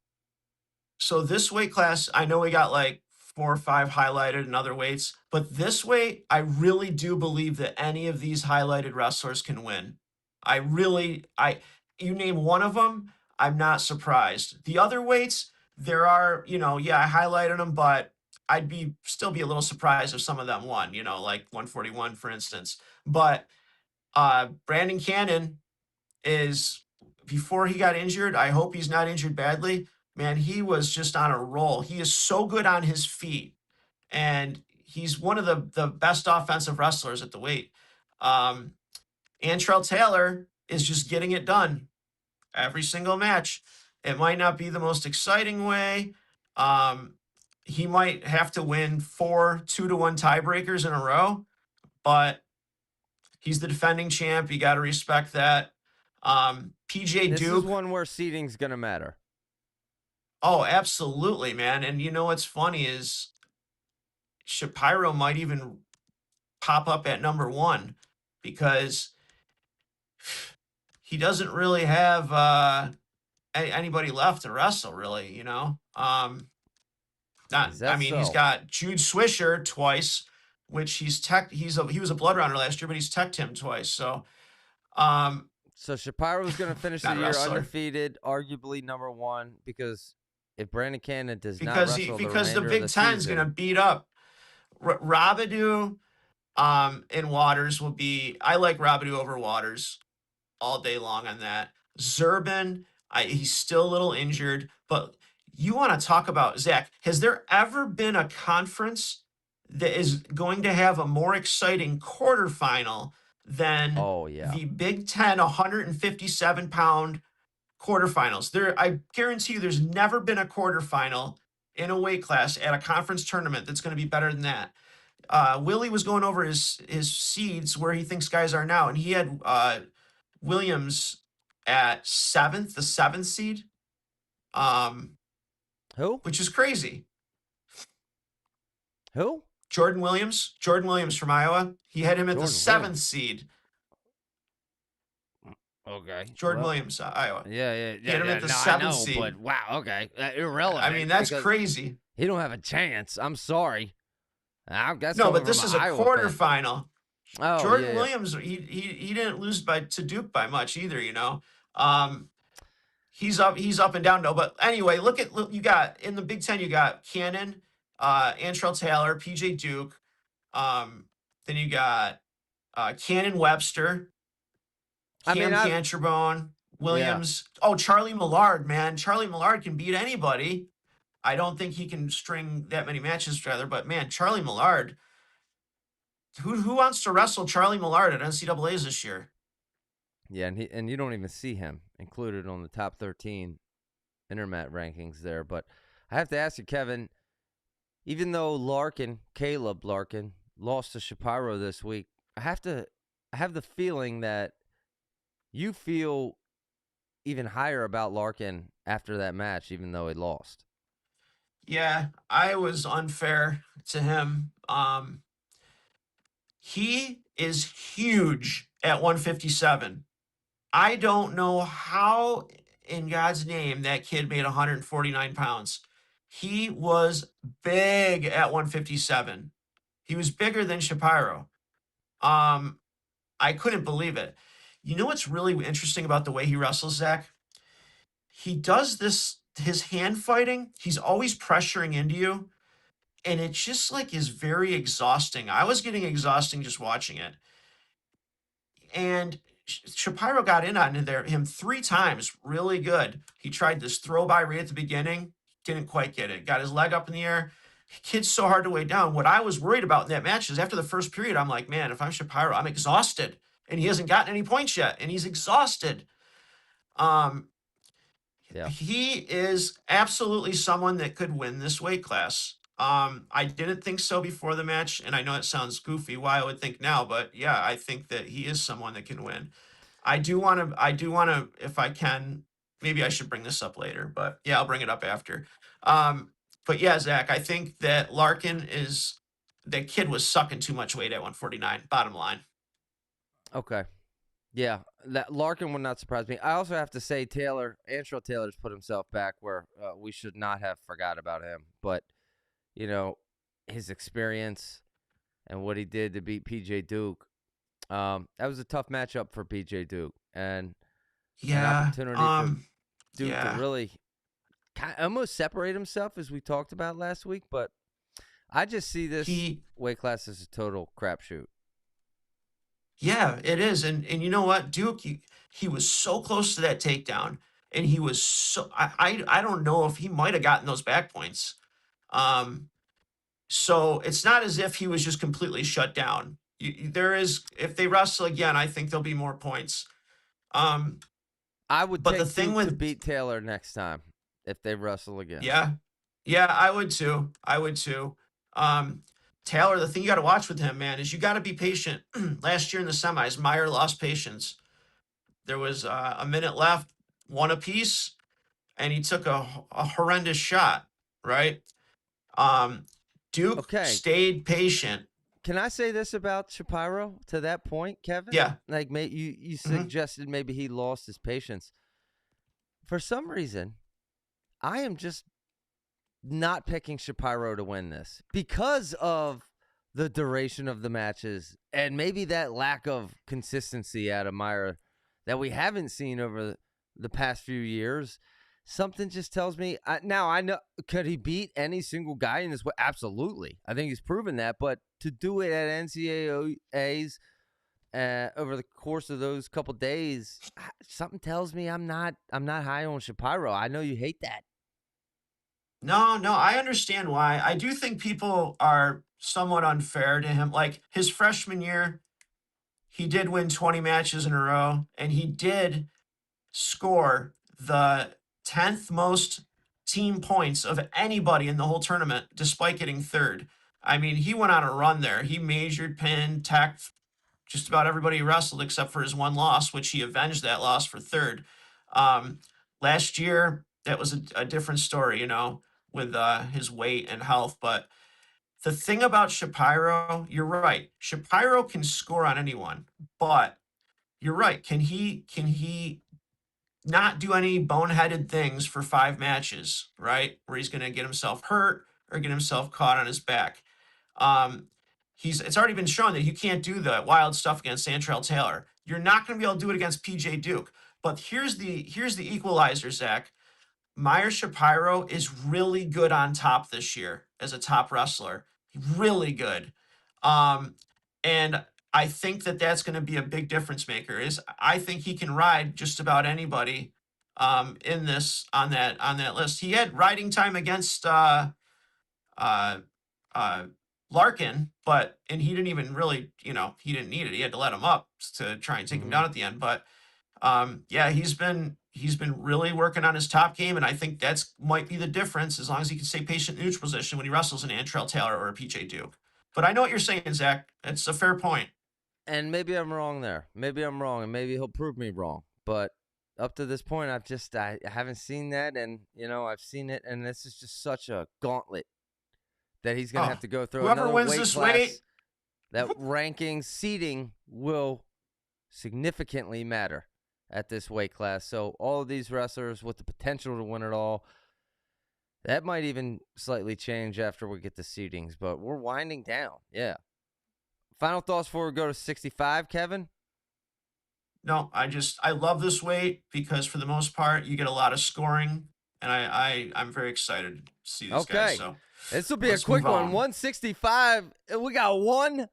S2: So this weight class, I know we got like 4 or 5 highlighted in other weights, but this weight, I really do believe that any of these highlighted wrestlers can win. You name one of them, I'm not surprised. The other weights, there are, I highlighted them, but I'd still be a little surprised if some of them won, like 141, for instance. But Brandon Cannon is, before he got injured, I hope he's not injured badly. Man, he was just on a roll. He is so good on his feet, and he's one of the best offensive wrestlers at the weight. Antrell Taylor is just getting it done every single match. It might not be the most exciting way. he might have to win 4 2-1 tiebreakers in a row, but he's the defending champ. You got to respect that. PJ
S1: This
S2: Duke.
S1: is one where seeding's gonna matter.
S2: Oh, absolutely, man. And you know what's funny is Shapiro might even pop up at number 1 because he doesn't really have anybody left to wrestle, really.
S1: Is that
S2: He's
S1: so?
S2: got Jude Swisher twice, which he was a blood runner last year, but he's teched him twice. So,
S1: So Shapiro's going to finish the
S2: not a
S1: year
S2: wrestler.
S1: undefeated, arguably number 1, because if Brandon Cannon does not
S2: because
S1: wrestle
S2: because
S1: the
S2: the
S1: remainder
S2: Big
S1: of the
S2: Ten's
S1: season,
S2: gonna beat up Rabadou. And Waters will be. I like Rabadou over Waters all day long on that. Zurban, he's still a little injured, but you want to talk about Zach? Has there ever been a conference that is going to have a more exciting quarterfinal than
S1: oh yeah,
S2: the Big Ten 157-pound quarterfinals? I guarantee you, there's never been a quarterfinal in a weight class at a conference tournament that's going to be better than that. Willie was going over his seeds where he thinks guys are now, and he had Williams at the seventh seed,
S1: who?
S2: which is crazy.
S1: Who?
S2: Jordan Williams from Iowa. He had him at the
S1: Jordan
S2: 7th
S1: Williams.
S2: seed.
S1: Okay.
S2: Jordan
S1: well,
S2: Williams, Iowa.
S1: Yeah.
S2: He had him at the
S1: No, I
S2: 7th
S1: know,
S2: seed.
S1: but wow. Okay, irrelevant.
S2: I mean, that's
S1: because
S2: crazy.
S1: He don't have a chance. I'm sorry. That's
S2: No,
S1: coming
S2: but this
S1: from
S2: is
S1: an
S2: a
S1: Iowa fan.
S2: quarterfinal.
S1: Oh,
S2: Jordan
S1: yeah.
S2: Williams, he didn't lose to Duke by much either. He's up and down though. But anyway, look, you got in the Big Ten, you got Cannon, Antrell Taylor, PJ Duke. Then you got Cannon Webster, Cam Canterbone, Williams. Yeah. Oh, Charlie Millard, man. Charlie Millard can beat anybody. I don't think he can string that many matches together, but man, Charlie Millard. Who wants to wrestle Charlie Millard at NCAA's this year?
S1: Yeah, and you don't even see him included on the top 13 internet rankings there. But I have to ask you, Kevin, even though Caleb Larkin, lost to Shapiro this week, I have the feeling that you feel even higher about Larkin after that match, even though he lost.
S2: Yeah, I was unfair to him. He is huge at 157. I don't know how in God's name that kid made 149 pounds. He was big at 157. He was bigger than Shapiro. I couldn't believe it. You know what's really interesting about the way he wrestles, Zach? He does his hand fighting. He's always pressuring into you. And it just is very exhausting. I was getting exhausting just watching it. And Shapiro got in on him 3 times, really good. He tried this throw by right at the beginning, didn't quite get it. Got his leg up in the air. Kid's so hard to weigh down. What I was worried about in that match is after the first period, I'm like, man, if I'm Shapiro, I'm exhausted. And he hasn't gotten any points yet, and he's exhausted.
S1: Yeah.
S2: He is absolutely someone that could win this weight class. I didn't think so before the match, and I know it sounds goofy why I would think now, but yeah, I think that he is someone that can win. I do want to, if I can, maybe I should bring this up later, but yeah, I'll bring it up after. But yeah, Zach, I think that that kid was sucking too much weight at 149, bottom line.
S1: Okay. Yeah, that Larkin would not surprise me. I also have to say Antrell Taylor's put himself back where we should not have forgot about him. But, his experience and what he did to beat PJ Duke, that was a tough matchup for PJ Duke. And an opportunity for Duke to really almost separate himself, as we talked about last week. But I just see this weight class as a total crapshoot.
S2: Yeah, it is. And you know what? Duke, he was so close to that takedown. And he was so I don't know if he might have gotten those back points. So it's not as if he was just completely shut down. If they wrestle again, I think there'll be more points.
S1: I would take Duke to beat Taylor next time if they wrestle again.
S2: Yeah. Yeah, I would too. I would too. Um, Taylor, the thing you got to watch with him, man, is you got to be patient. Last year in the semis, Meyer lost patience. There was a minute left, one apiece, and he took a horrendous shot, right? Um, Duke
S1: Okay,
S2: stayed patient.
S1: can I say this about Shapiro to that point, Kevin?
S2: Yeah.
S1: Like, you
S2: Hmm.
S1: suggested maybe he lost his patience. For some reason, I am just not picking Shapiro to win this because of the duration of the matches and maybe that lack of consistency out of Meyer that we haven't seen over the past few years. Something just tells me now I know, could he beat any single guy in this way? Absolutely. I think he's proven that, but to do it at NCAAs over the course of those couple days, something tells me I'm not high on Shapiro. I know you hate that.
S2: No, no, I understand why. I do think people are somewhat unfair to him. Like his freshman year, he did win 20 matches in a row, and he did score the 10th most team points of anybody in the whole tournament, despite getting third. I mean, he went on a run there. He measured, pinned, tacked just about everybody he wrestled except for his one loss, which he avenged that loss for third. Um, Last year, that was a different story, with his weight and health. But the thing about Shapiro, you're right. Shapiro can score on anyone, but you're right. Can he not do any boneheaded things for 5 matches, right? Where he's going to get himself hurt or get himself caught on his back. Um, it's already been shown that you can't do the wild stuff against Santrell Taylor. You're not going to be able to do it against PJ Duke. But here's the equalizer, Zach. Meyer Shapiro is really good on top this year as a top wrestler. Really good. Um, and I think that that's going to be a big difference maker. I think he can ride just about anybody in this on that list. He had riding time against uh, uh, Larkin, and he didn't even really, he didn't need it. He had to let him up to try and take him
S1: Mm-hmm.
S2: down at the end. But yeah, he's been really working on his top game, and I think that's might be the difference as long as he can stay patient in neutral position when he wrestles an Antrell Taylor or a PJ Duke. But I know what you're saying, Zach. It's a fair point.
S1: And maybe I'm wrong there. Maybe I'm wrong, and maybe he'll prove me wrong. But up to this point, I haven't seen that, and I've seen it, and this is just such a gauntlet that he's going to have
S2: Oh,
S1: to go through.
S2: whoever
S1: Another
S2: wins
S1: weight
S2: this weight,
S1: class that ranking seating will significantly matter at this weight class. So all of these wrestlers with the potential to win it all, that might even slightly change after we get the seedings. But we're winding down. Yeah. Final thoughts before we go to 65, Kevin?
S2: no, I love this weight because for the most part you get a lot of scoring, and I'm very excited to see these guys.
S1: Okay.
S2: So
S1: This will be a
S2: let's
S1: quick
S2: move
S1: one.
S2: on.
S1: 165. We got one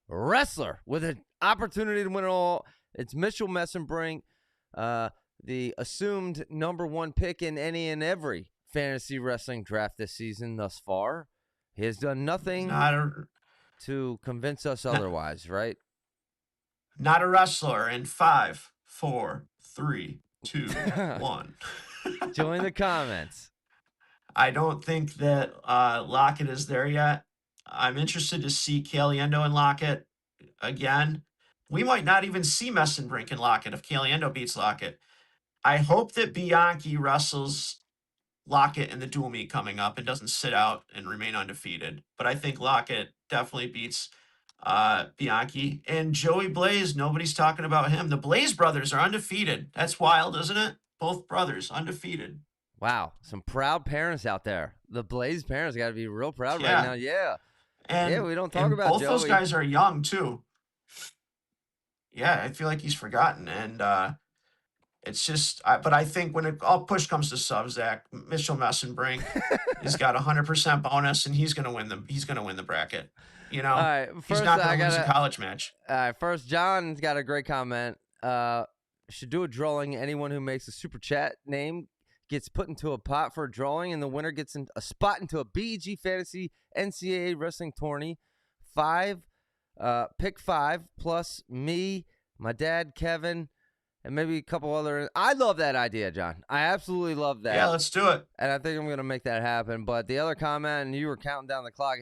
S1: wrestler with an opportunity to win it all. It's Mitchell Messenbrink, the assumed number one pick in any and every fantasy wrestling draft this season thus far. He has done nothing
S2: Not a
S1: to convince us
S2: not,
S1: otherwise, right?
S2: not a wrestler in 5, 4, 3, 2, 1.
S1: Join the comments.
S2: I don't think that Lockett is there yet. I'm interested to see Caliendo and Lockett again. We might not even see Messenbrink and Lockett if Caliendo beats Lockett. I hope that Bianchi wrestles Lockett in the dual meet coming up and doesn't sit out and remain undefeated. But I think Lockett definitely beats Bianchi. And Joey Blaze, nobody's talking about him. The Blaze brothers are undefeated. That's wild, isn't it? Both brothers undefeated.
S1: Wow, some proud parents out there. The Blaze parents got to be real proud right
S2: Yeah.
S1: now. Yeah.
S2: And
S1: We don't talk
S2: and
S1: about
S2: both those
S1: Joey.
S2: guys are young too. Yeah, I feel like he's forgotten, and it's just. But I think when all push comes to sub, Zach Mitchell Messenbrink has got 100% bonus, and he's gonna win the bracket.
S1: All right,
S2: He's
S1: first
S2: not
S1: I
S2: gonna lose a
S1: gotta.
S2: college match.
S1: All right, first John's got a great comment. Should do a drawing. Anyone who makes a super chat name gets put into a pot for a drawing, and the winner gets a spot into a BEG Fantasy NCAA Wrestling Tourney. Pick 5 plus me, my dad Kevin, and maybe a couple other. I love that idea, John. I absolutely love that.
S2: Yeah, let's do it.
S1: And I think I'm going to make that happen. But the other comment, and you were counting down the clock,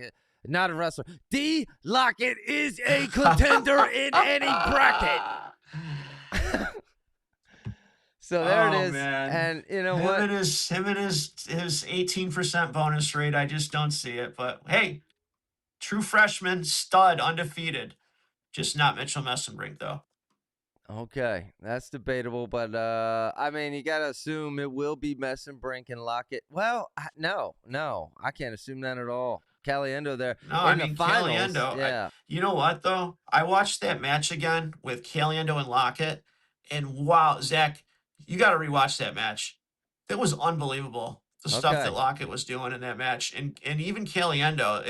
S1: not a wrestler. D. Lockett is a contender in any bracket. So there it is.
S2: Man.
S1: And you know
S2: him
S1: what?
S2: And his 18% bonus rate, I just don't see it. But hey, true freshman, stud, undefeated. Just not Mitchell Messenbrink, though.
S1: Okay, that's debatable, but I mean, you gotta assume it will be Messenbrink and Lockett. Well, no, I can't assume that at all. Caliendo there.
S2: No, I
S1: in
S2: mean,
S1: the finals,
S2: Caliendo.
S1: yeah.
S2: You know what, though? I watched that match again with Caliendo and Lockett, and wow, Zach, you got to rewatch that match. That was unbelievable. The stuff
S1: Okay.
S2: that Lockett was doing in that match, and even Caliendo.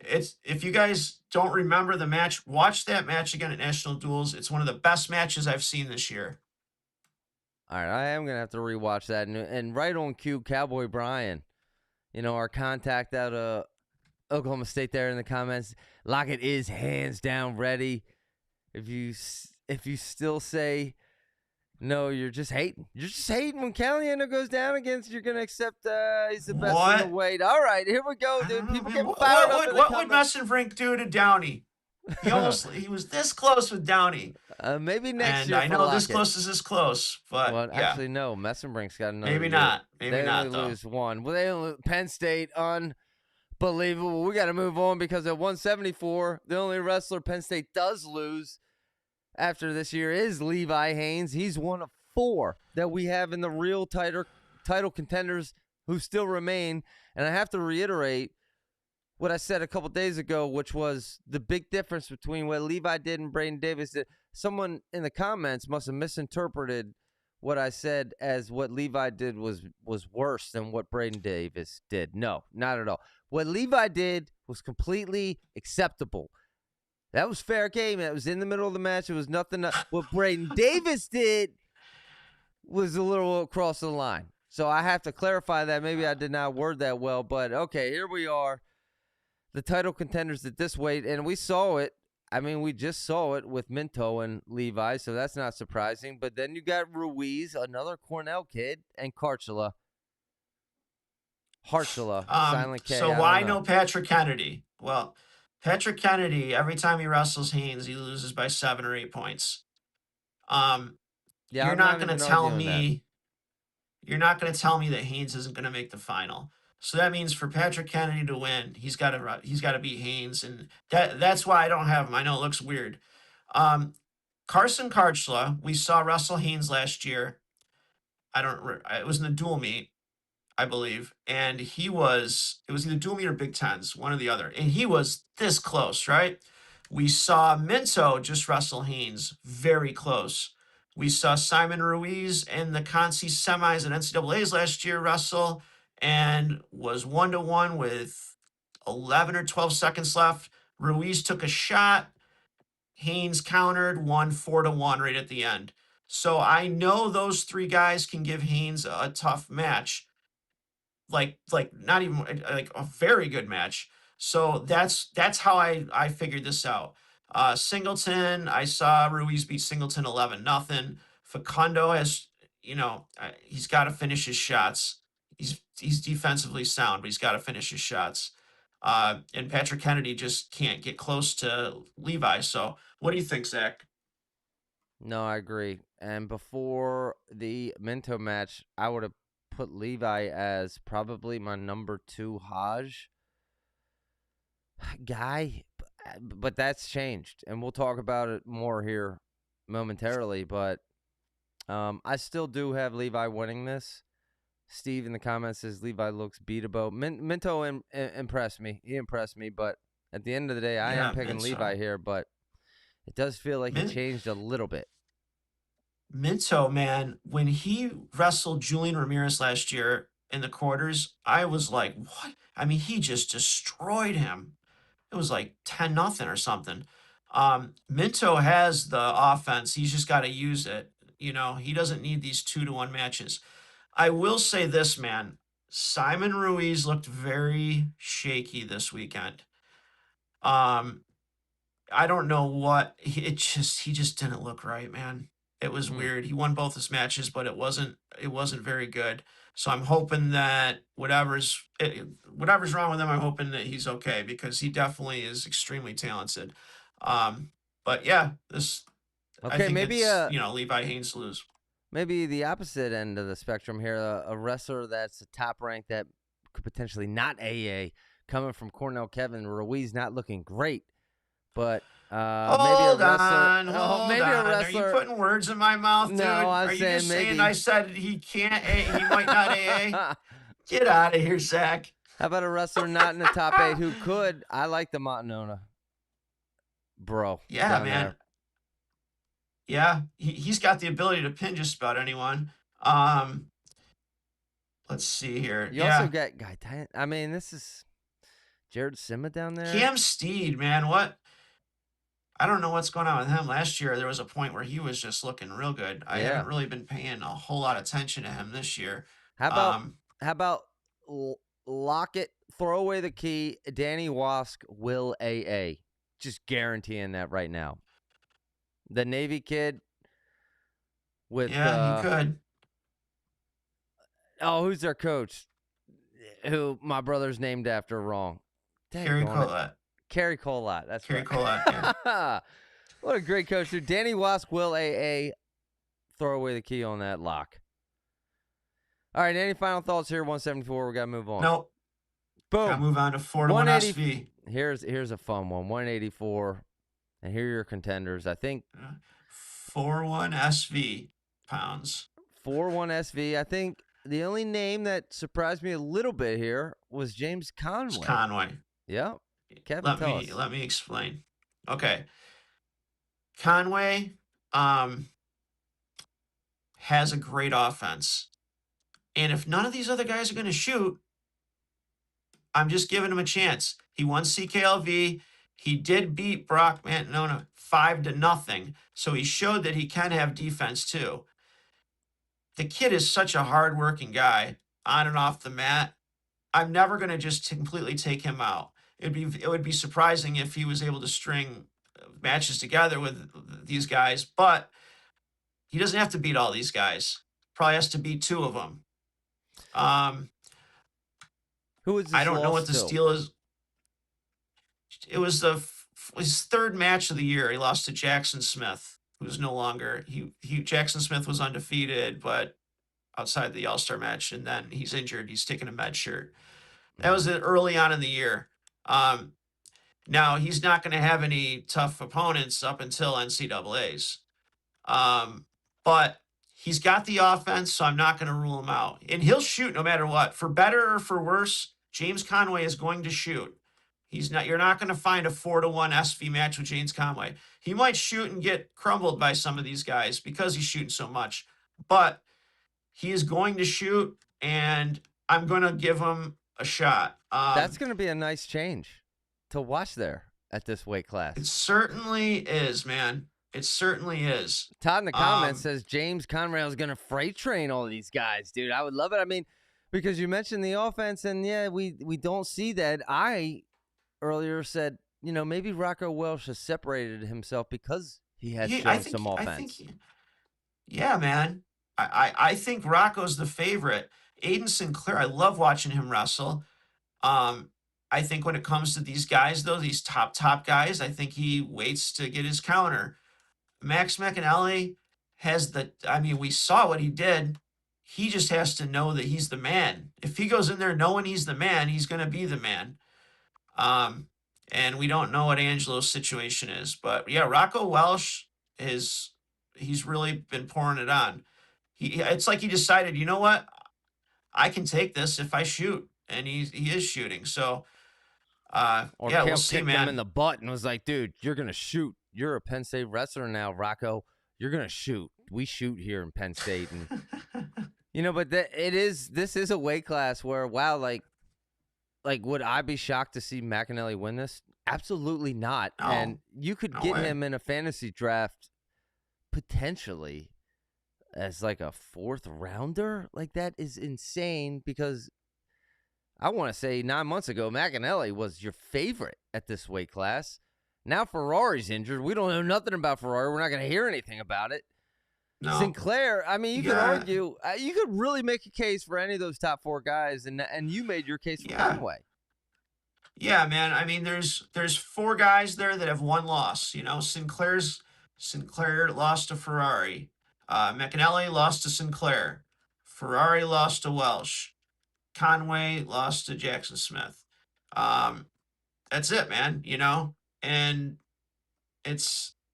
S2: It's if you guys don't remember the match, watch that match again at National Duels. It's one of the best matches I've seen this year.
S1: All right, I am gonna have to rewatch that. And right on cue, Cowboy Brian, you know, our contact out of Oklahoma State there in the comments. Lockett is hands down ready. If you still say no, you're just hating. You're just hating when Caliendo goes down against. You're gonna accept he's the best in the weight. All right, here we go, dude. People get fired up.
S2: What would Messenbrink do to Downey? He was this close with Downey.
S1: Maybe next year.
S2: And I know this close is this close, but
S1: well,
S2: yeah.
S1: actually no. Messenbrink's got another.
S2: Maybe
S1: year.
S2: not. Maybe
S1: they
S2: not.
S1: Only
S2: though.
S1: lose one. Well, they only Penn State unbelievable. We got to move on because at 174, the only wrestler Penn State does lose after this year is Levi Haynes. He's one of 4 that we have in the real title contenders who still remain. And I have to reiterate what I said a couple days ago, which was the big difference between what Levi did and Braden Davis did. Someone in the comments must have misinterpreted what I said as what Levi did was worse than what Braden Davis did. No, not at all. What Levi did was completely acceptable. That was fair game. That was in the middle of the match. It was nothing. What Braden Davis did was a little across the line. So I have to clarify that. Maybe I did not word that well, but okay, here we are. The title contenders at this weight, and we saw it. I mean, we just saw it with Minto and Levi, so that's not surprising. But then you got Ruiz, another Cornell kid, and Hartzela, silent K.
S2: So why no Patrick Kennedy? Well, Patrick Kennedy, every time he wrestles Haynes, he loses by 7 or 8 points. You're not going to tell me that Haynes isn't going to make the final. So that means for Patrick Kennedy to win, he's got to beat Haynes, and that's why I don't have him. I know it looks weird. Carson Karchla, we saw wrestle Haynes last year. It was in the dual meet, I believe, and it was either dual meet or Big Tens, one or the other, and he was this close, right? We saw Minto just wrestle Haynes, very close. We saw Simon Ruiz in the Conci semis at NCAA's last year wrestle and was 1-1 with 11 or 12 seconds left. Ruiz took a shot. Haynes countered, won 4-1 right at the end. So I know those 3 guys can give Haynes a tough match. Like not even like a very good match. So that's how I figured this out. Singleton, I saw Ruiz beat Singleton 11-0. Facundo has, he's got to finish his shots. He's defensively sound, but he's got to finish his shots. And Patrick Kennedy just can't get close to Levi. So what do you think, Zach?
S1: No, I agree. And before the Minto match, I would have put Levi as probably my number 2 Hajj guy, but that's changed, and we'll talk about it more here momentarily. But I still do have Levi winning this. Steve in the comments says Levi looks beatable. Minto impressed me. He impressed me, but at the end of the day, I am picking Levi here, but it does feel like he changed a little bit.
S2: Minto, man, when he wrestled Julian Ramirez last year in the quarters, I was like, what? I mean, he just destroyed him. It was like 10-0 or something. Minto has the offense. He's just got to use it. He doesn't need these 2-1 matches. I will say this, man. Simon Ruiz looked very shaky this weekend. I don't know what he just didn't look right, man. It was weird. He won both his matches, but it wasn't very good. So I'm hoping that whatever's wrong with him, I'm hoping that he's okay because he definitely is extremely talented. But yeah, I
S1: Okay,
S2: think
S1: maybe
S2: it's Levi Haynes lose.
S1: maybe the opposite end of the spectrum here, a wrestler that's a top rank that could potentially not AA, coming from Cornell Kevin Ruiz, not looking great, but maybe a
S2: Hold
S1: wrestler.
S2: on,
S1: Maybe a
S2: Are you
S1: wrestler.
S2: putting words in my mouth, dude?
S1: No, I'm
S2: Are you
S1: saying
S2: just
S1: maybe.
S2: saying I said he can't? He might not AA. Get out of here, Zach.
S1: How about a wrestler not in the top 8 who could? I like the Montanona, bro.
S2: Yeah,
S1: down
S2: man.
S1: there.
S2: Yeah, he's got the ability to pin just about anyone. Let's see here.
S1: You also got I mean, this is Jared Sima down there.
S2: Cam Steed, man, what? I don't know what's going on with him. Last year, there was a point where he was just looking real good. I haven't really been paying a whole lot of attention to him this year.
S1: How about Lockett, throw away the key, Danny Wask will AA. Just guaranteeing that right now. The Navy kid with
S2: he could.
S1: Oh, who's their coach? Who my brother's named after wrong.
S2: Kerry Collette.
S1: Kerry Collette. That's
S2: Kerry
S1: right.
S2: Collette. Yeah.
S1: What a great coach, dude. Danny Wask will AA. Throw away the key on that lock. All right, any final thoughts here? 174. We got to move on.
S2: Nope.
S1: Boom.
S2: Got to move on to 4-1 SV.
S1: Here's a fun one. 184. And here are your contenders. I think
S2: 4-1 SV pounds.
S1: 4-1 SV. I think the only name that surprised me a little bit here was James Conway. Yeah. Kevin, tell us.
S2: Let me explain. Okay. Conway has a great offense. And if none of these other guys are going to shoot, I'm just giving him a chance. He won CKLV. He did beat Brock Montanona 5-0. So he showed that he can have defense too. The kid is such a hardworking guy on and off the mat. I'm never going to just completely take him out. It would be surprising if he was able to string matches together with these guys, but he doesn't have to beat all these guys. Probably has to beat 2 of them.
S1: Who is this?
S2: I don't know what the deal is. It was his 3rd match of the year. He lost to Jackson Smith, who's no longer Jackson Smith was undefeated, but outside the All-Star match, and then he's injured. He's taking a med shirt. That was early on in the year. Now he's not going to have any tough opponents up until NCAAs. But he's got the offense, so I'm not going to rule him out. And he'll shoot no matter what. For better or for worse, James Conway is going to shoot. You're not going to find a 4-1 SV match with James Conway. He might shoot and get crumbled by some of these guys because he's shooting so much. But he is going to shoot, and I'm going to give him a shot.
S1: That's going to be a nice change to watch there at this weight class.
S2: It certainly is, man. It certainly is.
S1: Todd in the comments says James Conway is going to freight train all of these guys, dude. I would love it. I mean, because you mentioned the offense, and yeah, we don't see that. I earlier said, maybe Rocco Welsh has separated himself because he has shown some offense.
S2: Yeah, man. I think Rocco's the favorite. Aiden Sinclair, I love watching him wrestle. I think when it comes to these guys, though, these top guys, I think he waits to get his counter. Max McAnally we saw what he did. He just has to know that he's the man. If he goes in there knowing he's the man, he's going to be the man. And we don't know what Angelo's situation is. But, yeah, Rocco Welsh, he's really been pouring it on. It's like he decided, you know what? I can take this if I shoot. And he is shooting. So, we'll see, man.
S1: Him in the butt and was like, dude, you're going to shoot. You're a Penn State wrestler now, Rocco. You're going to shoot. We shoot here in Penn State. And, but this is a weight class where, wow, like, would I be shocked to see McAnally win this? Absolutely not.
S2: No,
S1: and you could get him in a fantasy draft potentially as like a 4th rounder. Like, that is insane because I want to say 9 months ago, McAnally was your favorite at this weight class. Now Ferrari's injured. We don't know nothing about Ferrari. We're not going to hear anything about it.
S2: No.
S1: Sinclair, I mean, you could
S2: Yeah.
S1: argue, you could really make a case for any of those top 4 guys, and you made your case for Conway.
S2: Yeah, man. I mean, there's 4 guys there that have 1 loss. You know, Sinclair lost to Ferrari. McAnally lost to Sinclair. Ferrari lost to Welsh. Conway lost to Jackson Smith. That's it, man. You know, and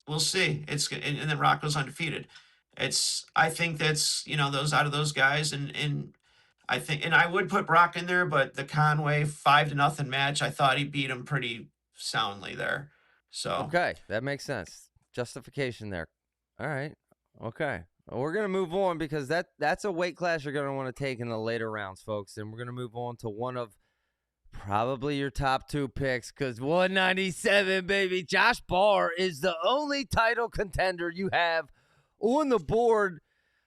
S2: we'll see. And then Rocco's undefeated. I think that's those out of those guys, and I think, and I would put Brock in there, but the Conway 5-0 match, I thought he beat him pretty soundly there. So
S1: okay, that makes sense. Justification there. All right. Okay. Well, we're gonna move on because that's a weight class you're gonna want to take in the later rounds, folks, and we're gonna move on to one of probably your top 2 picks because 197, baby. Josh Barr is the only title contender you have on the board.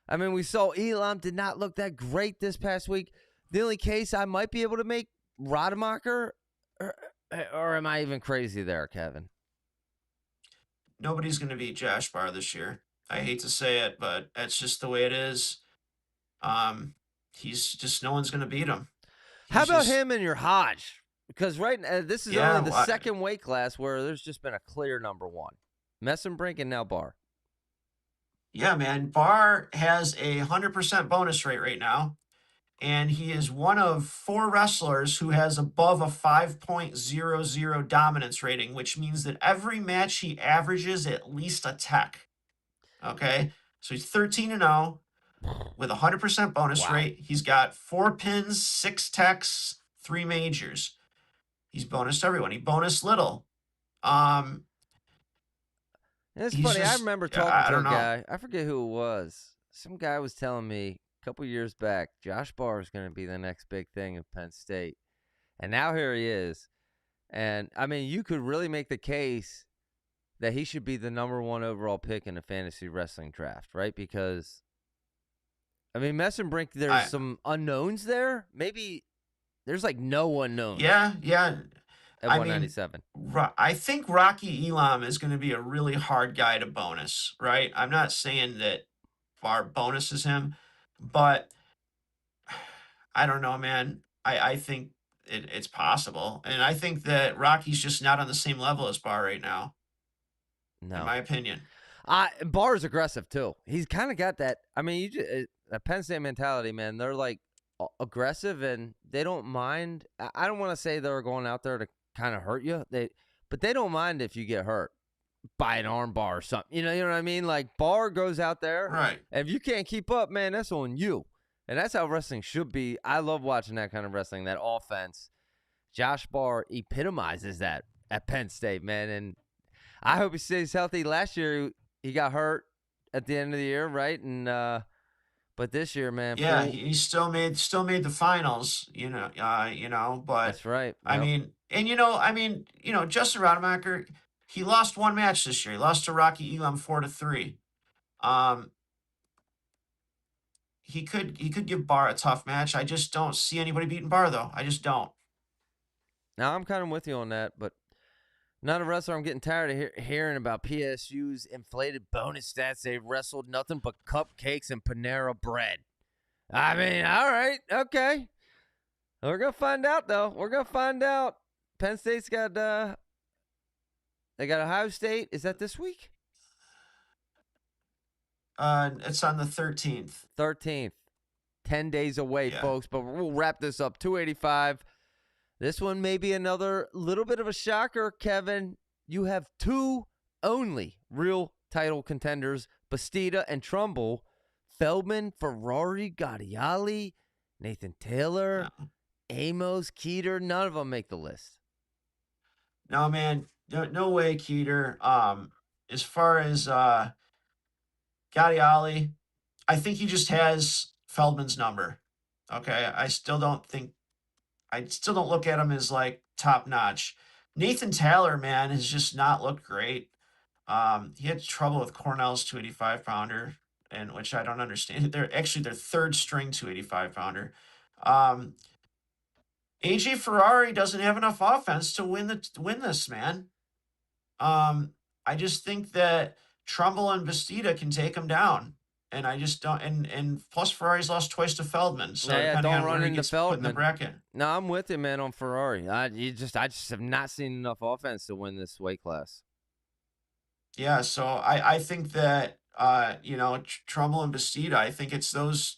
S1: I mean, we saw Elam did not look that great this past week. The only case I might be able to make Rademacher, or am I even crazy there, Kevin?
S2: nobody's going to beat Josh Barr this year. I hate to say it, but that's just the way it is. He's just, no one's going to beat him.
S1: How about him and your Hodge? Because this is only the second weight class where there's just been a clear number 1. Messenbrink and now Barr.
S2: Yeah, man. Barr has a 100% bonus rate right now, and he is one of 4 wrestlers who has above a 5.00 dominance rating, which means that every match he averages at least a tech. Okay, so he's 13-0 with a 100% bonus rate. He's got 4 pins, 6 techs, 3 majors. He's bonused everyone. He bonused Little.
S1: It's funny. I remember talking to a guy. I forget who it was. Some guy was telling me a couple years back, Josh Barr is going to be the next big thing in Penn State. And now here he is. And, I mean, you could really make the case that he should be the number 1 overall pick in the fantasy wrestling draft, right? Because, I mean, Messenbrink, there's some unknowns there. Maybe there's like no unknowns.
S2: Yeah.
S1: At 197.
S2: I think Rocky Elam is going to be a really hard guy to bonus, right? I'm not saying that Barr bonuses him, but I don't know, man. I think it's possible. And I think that Rocky's just not on the same level as Barr right now. No. In my opinion.
S1: Barr is aggressive, too. He's kind of got that. I mean, a Penn State mentality, man. They're like aggressive and they don't mind. I don't want to say they're going out there to kind of hurt you, but they don't mind if you get hurt by an arm bar or something. You know what I mean? Like Barr goes out there,
S2: right?
S1: And if you can't keep up, man, that's on you. And that's how wrestling should be. I love watching that kind of wrestling, that offense. Josh Barr epitomizes that at Penn State, man. And I hope he stays healthy. Last year he got hurt at the end of the year, right? And but this year, man,
S2: yeah, he still made the finals. But
S1: that's right. Yep.
S2: I mean, Justin Rademacher, he lost 1 match this year. He lost to Rocky Elam 4-3. He could give Barr a tough match. I just don't see anybody beating Barr, though. I just don't.
S1: Now I'm kind of with you on that, but not a wrestler. I'm getting tired of hearing about PSU's inflated bonus stats. They wrestled nothing but cupcakes and Panera bread. I mean, all right, okay. We're gonna find out, though. We're gonna find out. Penn State's got they got Ohio State. Is that this week?
S2: It's on the 13th.
S1: 13th. 10 days away, folks. But we'll wrap this up. 285. This one may be another little bit of a shocker, Kevin. You have 2 only real title contenders, Bastida and Trumbull. Feldman, Ferrari, Gadiali, Nathan Taylor, Amos, Keeter. None of them make the list.
S2: No, man. No way, Keeter. As far as Gadiali, I think he just has Feldman's number. Okay, I still don't look at him as like top notch. Nathan Taylor, man, has just not looked great. He had trouble with Cornell's 285 pounder, and which I don't understand. They're actually their 3rd string 285 pounder. AJ Ferrari doesn't have enough offense to win this, man. I just think that Trumbull and Bastida can take him down. and I just don't. And plus, Ferrari's lost twice to Feldman, so
S1: Yeah,
S2: depending
S1: don't
S2: on
S1: run
S2: where he
S1: into
S2: gets put in the
S1: Feldman.
S2: bracket.
S1: No, I'm with you, man, on Ferrari. I just have not seen enough offense to win this weight class.
S2: Yeah, so I think that Trumbull and Bastida, I think it's those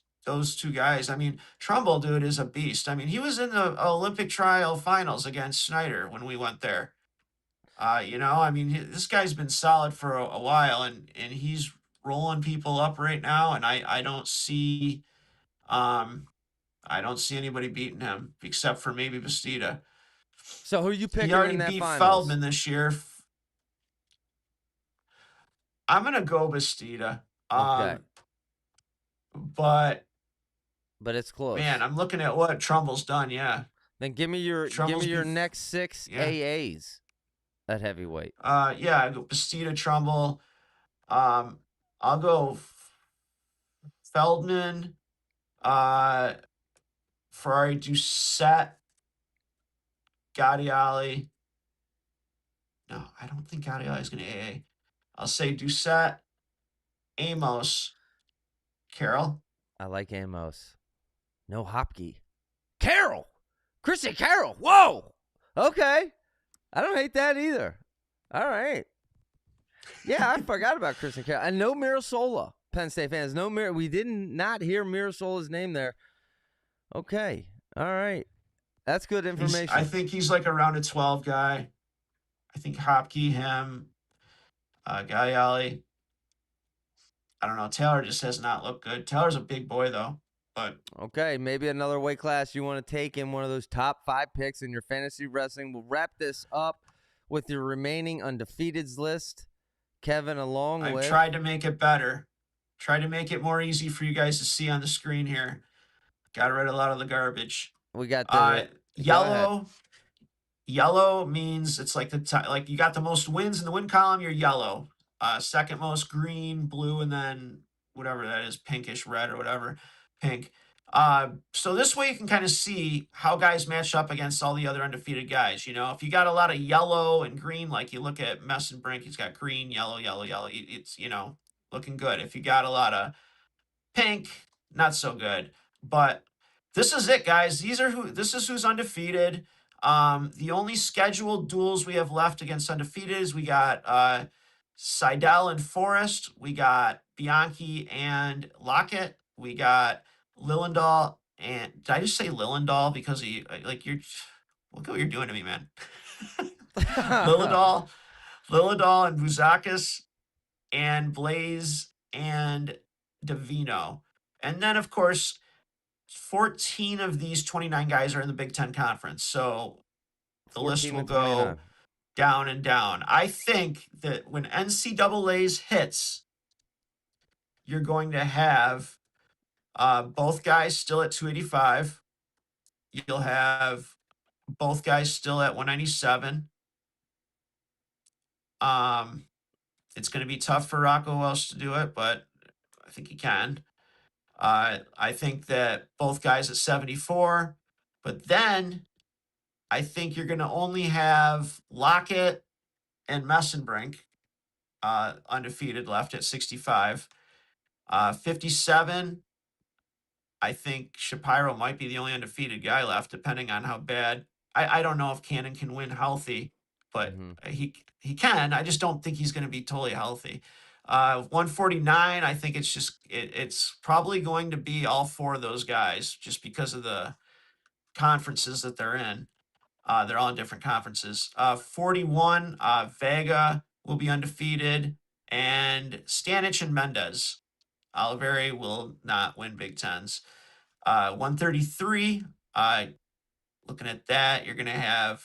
S2: two guys. I mean, Trumbull, dude, is a beast. I mean, he was in the Olympic trial finals against Snyder when we went there. I mean, this guy's been solid for a while, and he's rolling people up right now, and um I don't see anybody beating him except for maybe Bastida.
S1: So who you
S2: He
S1: picking
S2: already
S1: in that
S2: beat
S1: finals?
S2: Feldman this year. I'm gonna go Bastida.
S1: Okay,
S2: But
S1: but it's
S2: man,
S1: close.
S2: I'm looking at what Trumbull's done. Yeah,
S1: Then give me your next 6
S2: yeah,
S1: AAs at heavyweight.
S2: yeah. I go Bastida, Trumbull. Um, I'll go Feldman, uh, Ferrari, Doucette, Gadiali. No, I don't think Gadiali is going to AA. I'll say Doucette, Amos, Carroll.
S1: I like Amos. No Hopkey. Carroll! Christian Carroll! Whoa! Okay. I don't hate that either. All right. Yeah, I forgot about Christian Carroll. And no Mirasola. Penn State fans, no we didn't not hear Mirasola's name there. Okay. All right. That's good information.
S2: I think he's like a round of 12 guy. I think Hopkey, him, Gadiali. I don't know. Taylor just has not looked good. Taylor's a big boy though, but
S1: Okay, maybe another weight class you want to take in one of those top 5 picks in your fantasy wrestling. We'll wrap this up with your remaining undefeateds list. Kevin, along
S2: I've
S1: with...
S2: tried to make it better. Try to make it more easy for you guys to see on the screen here. Got rid of a lot of the garbage.
S1: We got the...
S2: Yellow. Yellow means it's like like you got the most wins in the win column, you're yellow. Second most green, blue, and then whatever that is, pinkish red or whatever, pink. So this way you can kind of see how guys match up against all the other undefeated guys. If you got a lot of yellow and green, like you look at Mess and Brink, he's got green, yellow, yellow, yellow. It's looking good. If you got a lot of pink, not so good. But this is it, guys. This is who's undefeated. The only scheduled duels we have left against undefeated is we got Seidel and Forrest. We got Bianchi and Lockett. We got Lillendahl and did I just say Lillendahl because he like you're look what you're doing to me, man. Lillendahl and Vuzakis and Blaze and Davino. And then of course 14 of these 29 guys are in the Big Ten Conference. So the list will go down and down. I think that when NCAA's hits, you're going to have both guys still at 285. You'll have both guys still at 197. It's going to be tough for Rocco Welsh to do it, but I think he can. I think that both guys at 74, but then I think you're going to only have Lockett and Messenbrink undefeated left at 65. 57, I think Shapiro might be the only undefeated guy left, depending on how bad. I don't know if Cannon can win healthy, but he can. I just don't think he's going to be totally healthy. 149, I think it's probably going to be all 4 of those guys just because of the conferences that they're in. They're all in different conferences. 41, Vega will be undefeated, and Stanich and Mendez. Oliveri will not win Big Tens. 133, looking at that, you're going to have,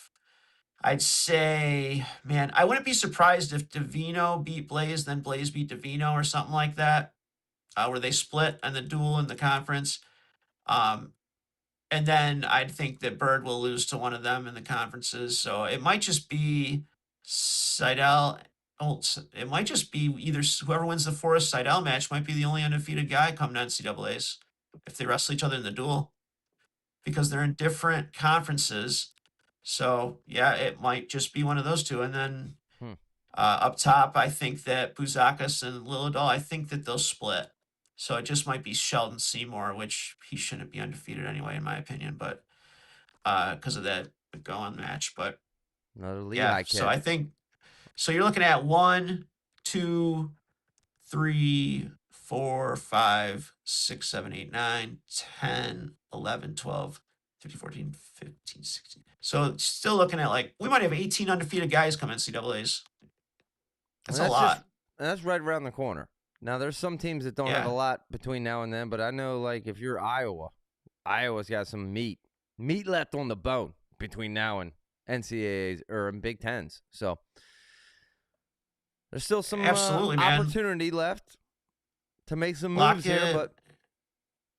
S2: I'd say, man, I wouldn't be surprised if Davino beat Blaze, then Blaze beat Davino or something like that, where they split on the duel in the conference. And then I'd think that Bird will lose to one of them in the conferences. So it might just be Seidel. Oh, it might just be either whoever wins the Forrest Seidel match might be the only undefeated guy coming to NCAAs if they wrestle each other in the duel because they're in different conferences. So yeah, it might just be one of those two. And then up top, I think that Buzakis and Lillidahl, I think that they'll split. So it just might be Sheldon Seymour, which he shouldn't be undefeated anyway, in my opinion, but because of that going match. But
S1: Another
S2: yeah,
S1: Lehigh
S2: so
S1: kid.
S2: I think so. You're looking at 1, 2, 3, 4, 5, 6, 7, 8, 9, 10, 11, 12, 13, 14, 15, 16. So still looking at like we might have 18 undefeated guys come NCAAs. That's a lot.
S1: That's right around the corner. Now, there's some teams that don't have a
S2: Yeah.
S1: lot between now and then, but I know, like, if you're Iowa's got some meat left on the bone between now and NCAAs or Big Tens. So there's still some
S2: Absolutely, man.
S1: opportunity left to make some moves here, but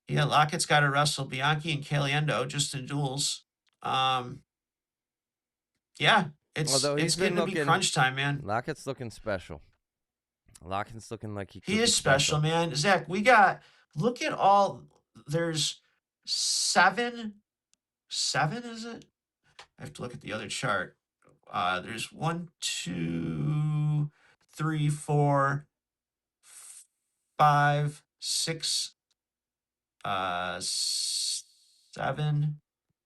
S2: yeah, Lockett's got to wrestle Bianchi and Caliendo just in duels. Yeah,
S1: although
S2: it's
S1: he's been
S2: getting to be
S1: looking,
S2: crunch time, man.
S1: Lockett's looking special. Lockett's looking like he could
S2: He
S1: be
S2: is special, man. Zach, look at all. There's 7, is it? I have to look at the other chart. There's 1, 2, 3, 4, 5, 6,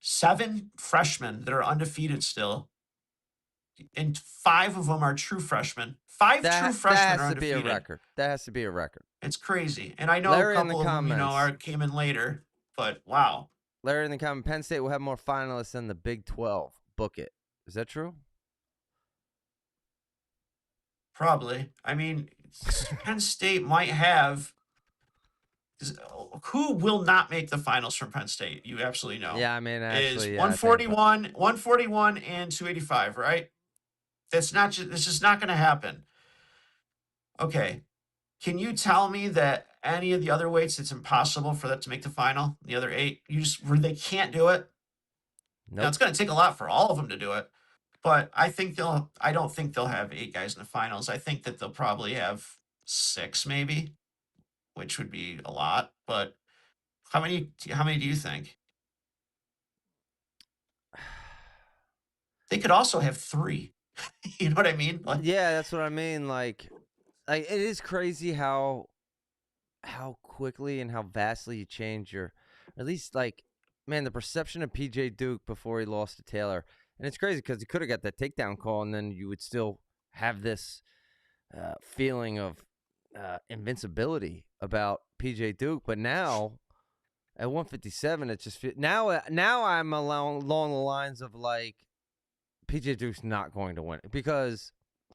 S2: 7 freshmen that are undefeated still, and 5 of them are true freshmen. 5 true freshmen are undefeated. That has to be a
S1: record. That has to be a record.
S2: It's crazy, and I know
S1: Larry
S2: a couple of them, came in later, but wow.
S1: Larry in the comment, Penn State will have more finalists than the Big 12. Book it. Is that true?
S2: Probably. I mean, Penn State might have. Who will not make the finals from Penn State? You absolutely know.
S1: Yeah, I mean, actually,
S2: is 141, and 285, right? That's not just. This is not going to happen. Okay, can you tell me that any of the other weights, it's impossible for them to make the final? The other 8, they can't do it.
S1: Nope.
S2: Now, it's going to take a lot for all of them to do it, but I don't think they'll have 8 guys in the finals. I think that they'll probably have 6, maybe, which would be a lot. But how many do you think? They could also have 3. You know what I mean?
S1: Like, yeah, that's what I mean. Like it is crazy how quickly and how vastly you change at least, like, man, the perception of PJ Duke before he lost to Taylor. And it's crazy because he could have got that takedown call, and then you would still have this feeling of invincibility about PJ Duke. But now at 157, it's just now I'm along the lines of, like, PJ Duke's not going to win it because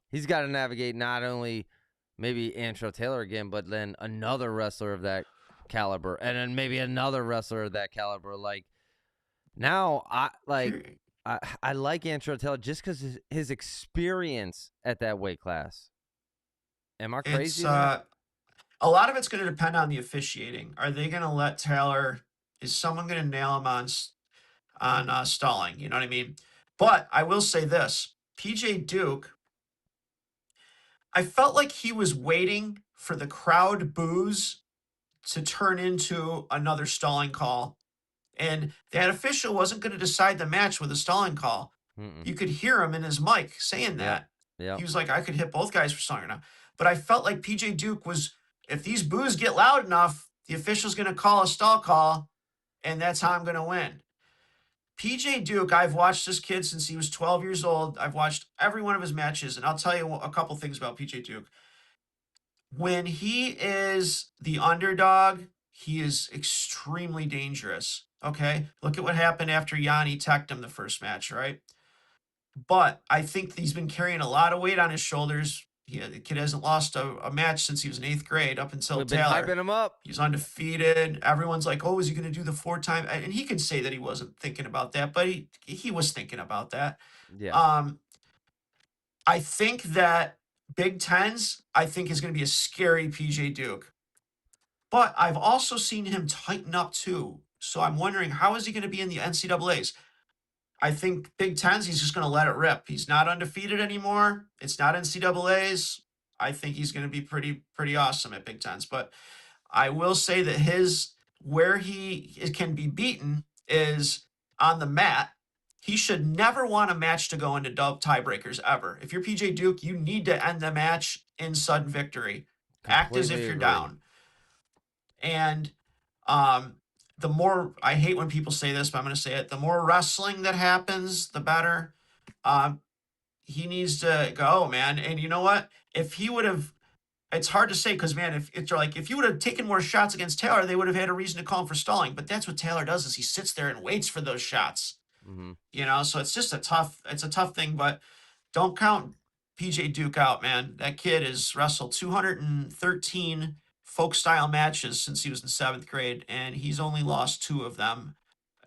S1: he's got to navigate not only maybe Antrell Taylor again, but then another wrestler of that caliber, and then maybe another wrestler of that caliber. Like, now I like Antrell Taylor just because his experience at that weight class. Am I crazy?
S2: A lot of it's going to depend on the officiating. Are they going to let Taylor? Is someone going to nail him on stalling? You know what I mean? But I will say this: PJ Duke, I felt like he was waiting for the crowd boos to turn into another stalling call. And that official wasn't going to decide the match with a stalling call. You could hear him in his mic saying that.
S1: Yeah.
S2: He was like, I could hit both guys for stalling now. But I felt like PJ Duke was, if these boos get loud enough, the official's going to call a stall call, and that's how I'm going to win. PJ Duke, I've watched this kid since he was 12 years old. I've watched every one of his matches, and I'll tell you a couple things about PJ Duke. When he is the underdog, he is extremely dangerous. Okay? Look at what happened after Yanni teched him the first match, right? But I think he's been carrying a lot of weight on his shoulders. The kid hasn't lost a match since he was in 8th grade up until
S1: We've
S2: Taylor.
S1: been hyping him up.
S2: He's undefeated. Everyone's like, oh, is he going to do the 4-time? And he can say that he wasn't thinking about that, but he was thinking about that.
S1: Yeah.
S2: I think that Big Tens, I think, is going to be a scary PJ Duke. But I've also seen him tighten up too. So I'm wondering, how is he going to be in the NCAAs? I think Big Tens, he's just going to let it rip. He's not undefeated anymore. It's not NCAAs. I think he's going to be pretty awesome at Big Tens. But I will say that where he can be beaten is on the mat. He should never want a match to go into tiebreakers ever. If you're PJ Duke, you need to end the match in sudden victory. Act as if you're down. And the more, I hate when people say this, but I'm going to say it, the more wrestling that happens, the better. He needs to go, man. And you know what? If he would have, it's hard to say because, man, if it's like if you would have taken more shots against Taylor, they would have had a reason to call him for stalling. But that's what Taylor does, is he sits there and waits for those shots.
S1: Mm-hmm.
S2: You know, so it's just a tough thing. But don't count PJ Duke out, man. That kid has wrestled 213 folk style matches since he was in 7th grade, and he's only lost 2 of them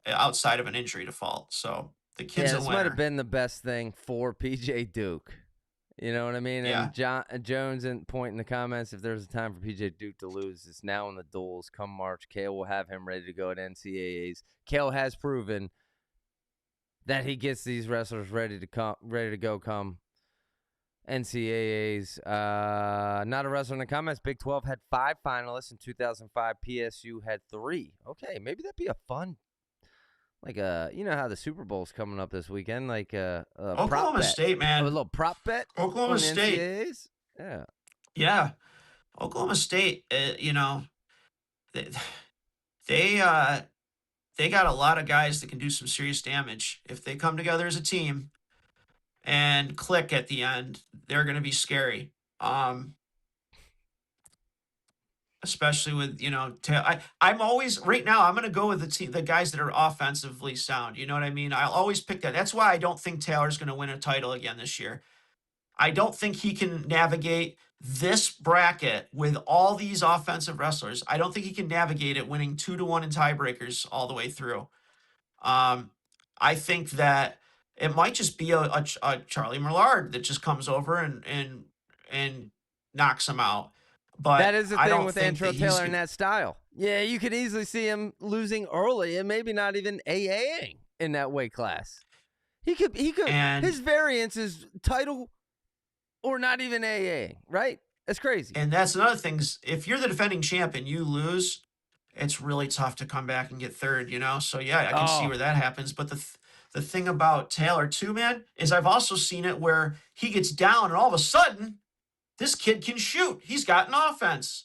S2: outside of an injury default. So the kid's
S1: Yeah,
S2: a
S1: this
S2: winner.
S1: might have been the best thing for PJ Duke. You know what I mean?
S2: Yeah.
S1: And Jones and point in the comments, if there's a time for PJ Duke to lose, it's now in the duels. Come March, Kale will have him ready to go at NCAAs. Kale has proven that he gets these wrestlers ready to go come NCAAs. Not a wrestler in the comments. Big 12 had 5 finalists in 2005. PSU had 3. Okay, maybe that'd be a fun, like you know how the Super Bowl's coming up this weekend, like a
S2: Oklahoma
S1: prop bet.
S2: State, man.
S1: A little prop bet.
S2: Oklahoma State.
S1: NCAAs? Yeah.
S2: Yeah. Oklahoma State, you know, they got a lot of guys that can do some serious damage. If they come together as a team and click at the end, they're going to be scary. Especially with, you know, I'm always, right now, I'm going to go with the guys that are offensively sound. You know what I mean? I'll always pick that. That's why I don't think Taylor's going to win a title again this year. I don't think he can navigate this bracket with all these offensive wrestlers. I don't think he can navigate it winning 2-1 in tiebreakers all the way through. I think that it might just be a Charlie Millard that just comes over and knocks him out. But
S1: that is the
S2: I
S1: thing
S2: don't
S1: with
S2: think
S1: Antro
S2: that
S1: Taylor in that style. Yeah, you could easily see him losing early and maybe not even AAing in that weight class. He could.
S2: And
S1: his variance is title or not even AAing, right? That's crazy.
S2: And that's another thing. If you're the defending champ and you lose, it's really tough to come back and get third, you know? So, yeah, I can see where that happens. But the thing about Taylor, too, man, is I've also seen it where he gets down and all of a sudden, this kid can shoot. He's got an offense,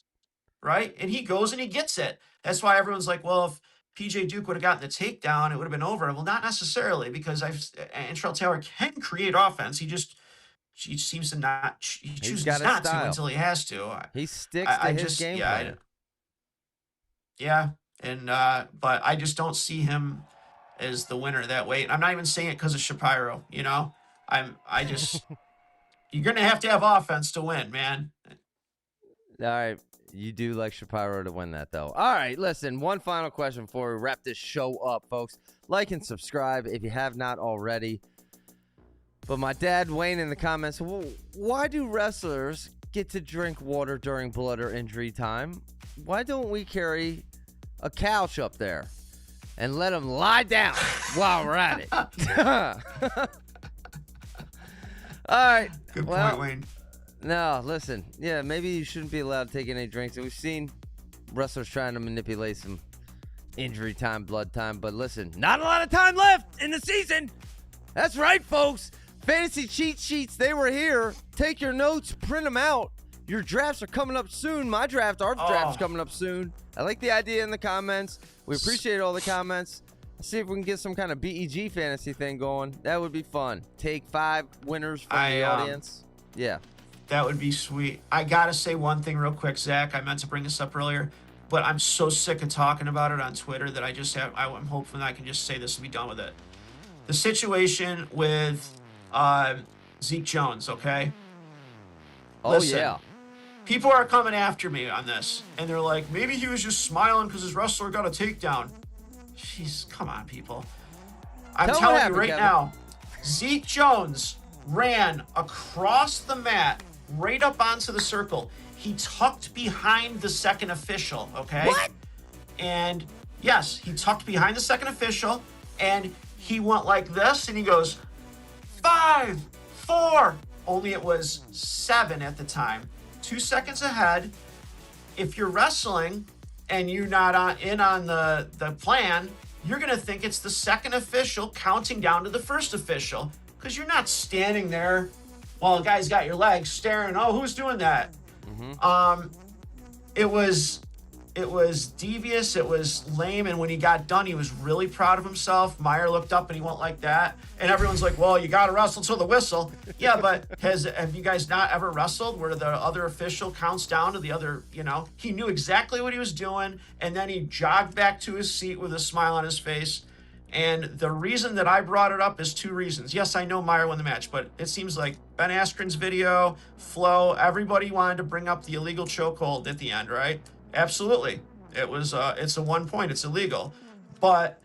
S2: right? And he goes and he gets it. That's why everyone's like, well, if PJ Duke would have gotten the takedown, it would have been over. Well, not necessarily, because Antrell Taylor can create offense. He seems to not. He chooses not to until he has to.
S1: He sticks to his game plan.
S2: Yeah, and but I just don't see him as the winner that way. I'm not even saying it because of Shapiro. You know, I just you're gonna have to have offense to win, man.
S1: All right. You do like Shapiro to win that, though. All right, listen, one final question before we wrap this show up, folks. Like and subscribe if you have not already. But my dad, Wayne, in the comments, well, why do wrestlers get to drink water during blood or injury time? Why don't we carry a couch up there and let them lie down while we're at it? All right.
S2: Good point, Wayne.
S1: No, listen. Yeah, maybe you shouldn't be allowed to take any drinks. And we've seen wrestlers trying to manipulate some injury time, blood time. But listen, not a lot of time left in the season. That's right, folks. Fantasy cheat sheets, they were here. Take your notes, print them out. Your drafts are coming up soon. Our draft's coming up soon. I like the idea in the comments. We appreciate all the comments. Let's see if we can get some kind of BEG fantasy thing going. That would be fun. Take 5 winners from the audience. Yeah.
S2: That would be sweet. I got to say one thing real quick, Zach. I meant to bring this up earlier, but I'm so sick of talking about it on Twitter that I'm hoping I can just say this and be done with it. The situation with Zeke Jones, okay? Listen,
S1: yeah.
S2: People are coming after me on this, and they're like, maybe he was just smiling because his wrestler got a takedown. Jeez, come on, people. I'm telling you right now, Zeke Jones ran across the mat right up onto the circle. He tucked behind the second official, okay?
S1: What?
S2: And yes, he tucked behind the second official, and he went like this, and he goes, 5, 4. Only it was 7 at the time. 2 seconds ahead. If you're wrestling and you're not in on the plan, you're going to think it's the second official counting down to the first official, because you're not standing there while a guy's got your legs staring, oh, who's doing that? Mm-hmm. It was It was devious. It was lame. And when he got done, he was really proud of himself. Meyer looked up and he went like that. And everyone's like, well, you got to wrestle till the whistle. Yeah, but have you guys not ever wrestled where the other official counts down to the other, he knew exactly what he was doing. And then he jogged back to his seat with a smile on his face. And the reason that I brought it up is two reasons. Yes, I know Meyer won the match, but it seems like Ben Askren's video, Flo, everybody wanted to bring up the illegal chokehold at the end, right? Absolutely. It's a 1 point. It's illegal. But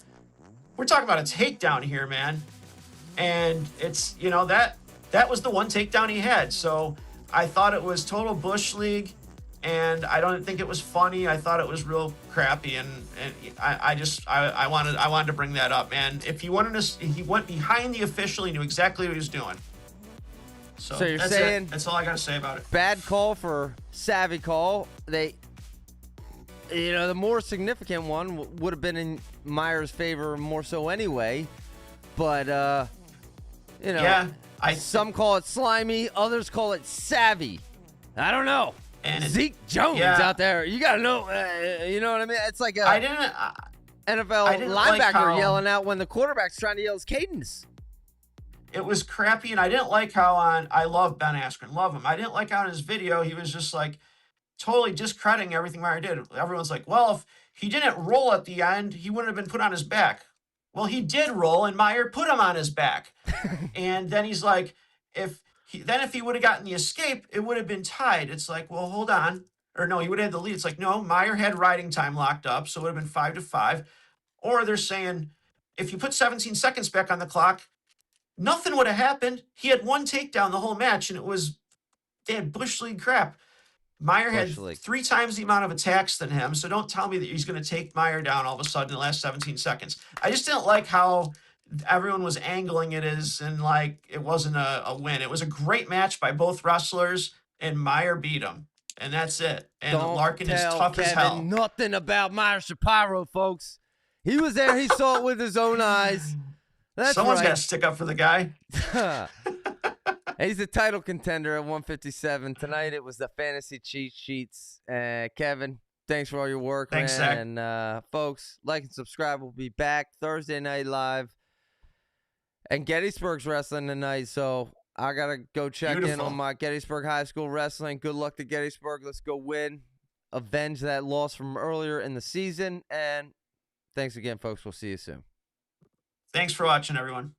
S2: we're talking about a takedown here, man. And it's, that was the one takedown he had. So I thought it was total Bush League. And I don't think it was funny. I thought it was real crappy, and I wanted to bring that up, man. If he went behind the official, he knew exactly what he was doing. So
S1: you're
S2: that's
S1: saying
S2: it. That's all I got to say about it.
S1: Bad call for savvy call. The more significant one would have been in Meyer's favor more so anyway. But
S2: yeah,
S1: some call it slimy, others call it savvy. I don't know.
S2: And
S1: Zeke Jones out there. You got to know, you know what I mean? It's like a NFL linebacker yelling out when the quarterback's trying to yell his cadence.
S2: It was crappy, and I didn't like how I love Ben Askren, love him. I didn't like how in his video he was just like totally discrediting everything Meyer did. Everyone's like, well, if he didn't roll at the end, he wouldn't have been put on his back. Well, he did roll, and Meyer put him on his back. And then he's like, if he would have gotten the escape, it would have been tied. It's like, well, hold on. Or no, he would have had the lead. It's like, no, Meyer had riding time locked up, so it would have been 5-5. Or they're saying, if you put 17 seconds back on the clock, nothing would have happened. He had one takedown the whole match, and they had Bush League crap. Meyer had 3 times the amount of attacks than him, so don't tell me that he's going to take Meyer down all of a sudden in the last 17 seconds. I just didn't like how everyone was angling it as, and like it wasn't a win. It was a great match by both wrestlers, and Meyer beat him, and that's it. And Larkin is tough as hell.
S1: Nothing about Meyer Shapiro, folks. He was there. He saw it with his own eyes.
S2: Someone's got to stick up for the guy.
S1: He's a title contender at 157. Tonight it was the fantasy cheat sheets. Kevin, thanks for all your work,
S2: man.
S1: Zach. And folks, like and subscribe. We'll be back Thursday night live. And Gettysburg's wrestling tonight, so I got to go check in on my Gettysburg High School wrestling. Good luck to Gettysburg. Let's go win. Avenge that loss from earlier in the season. And thanks again, folks. We'll see you soon.
S2: Thanks for watching, everyone.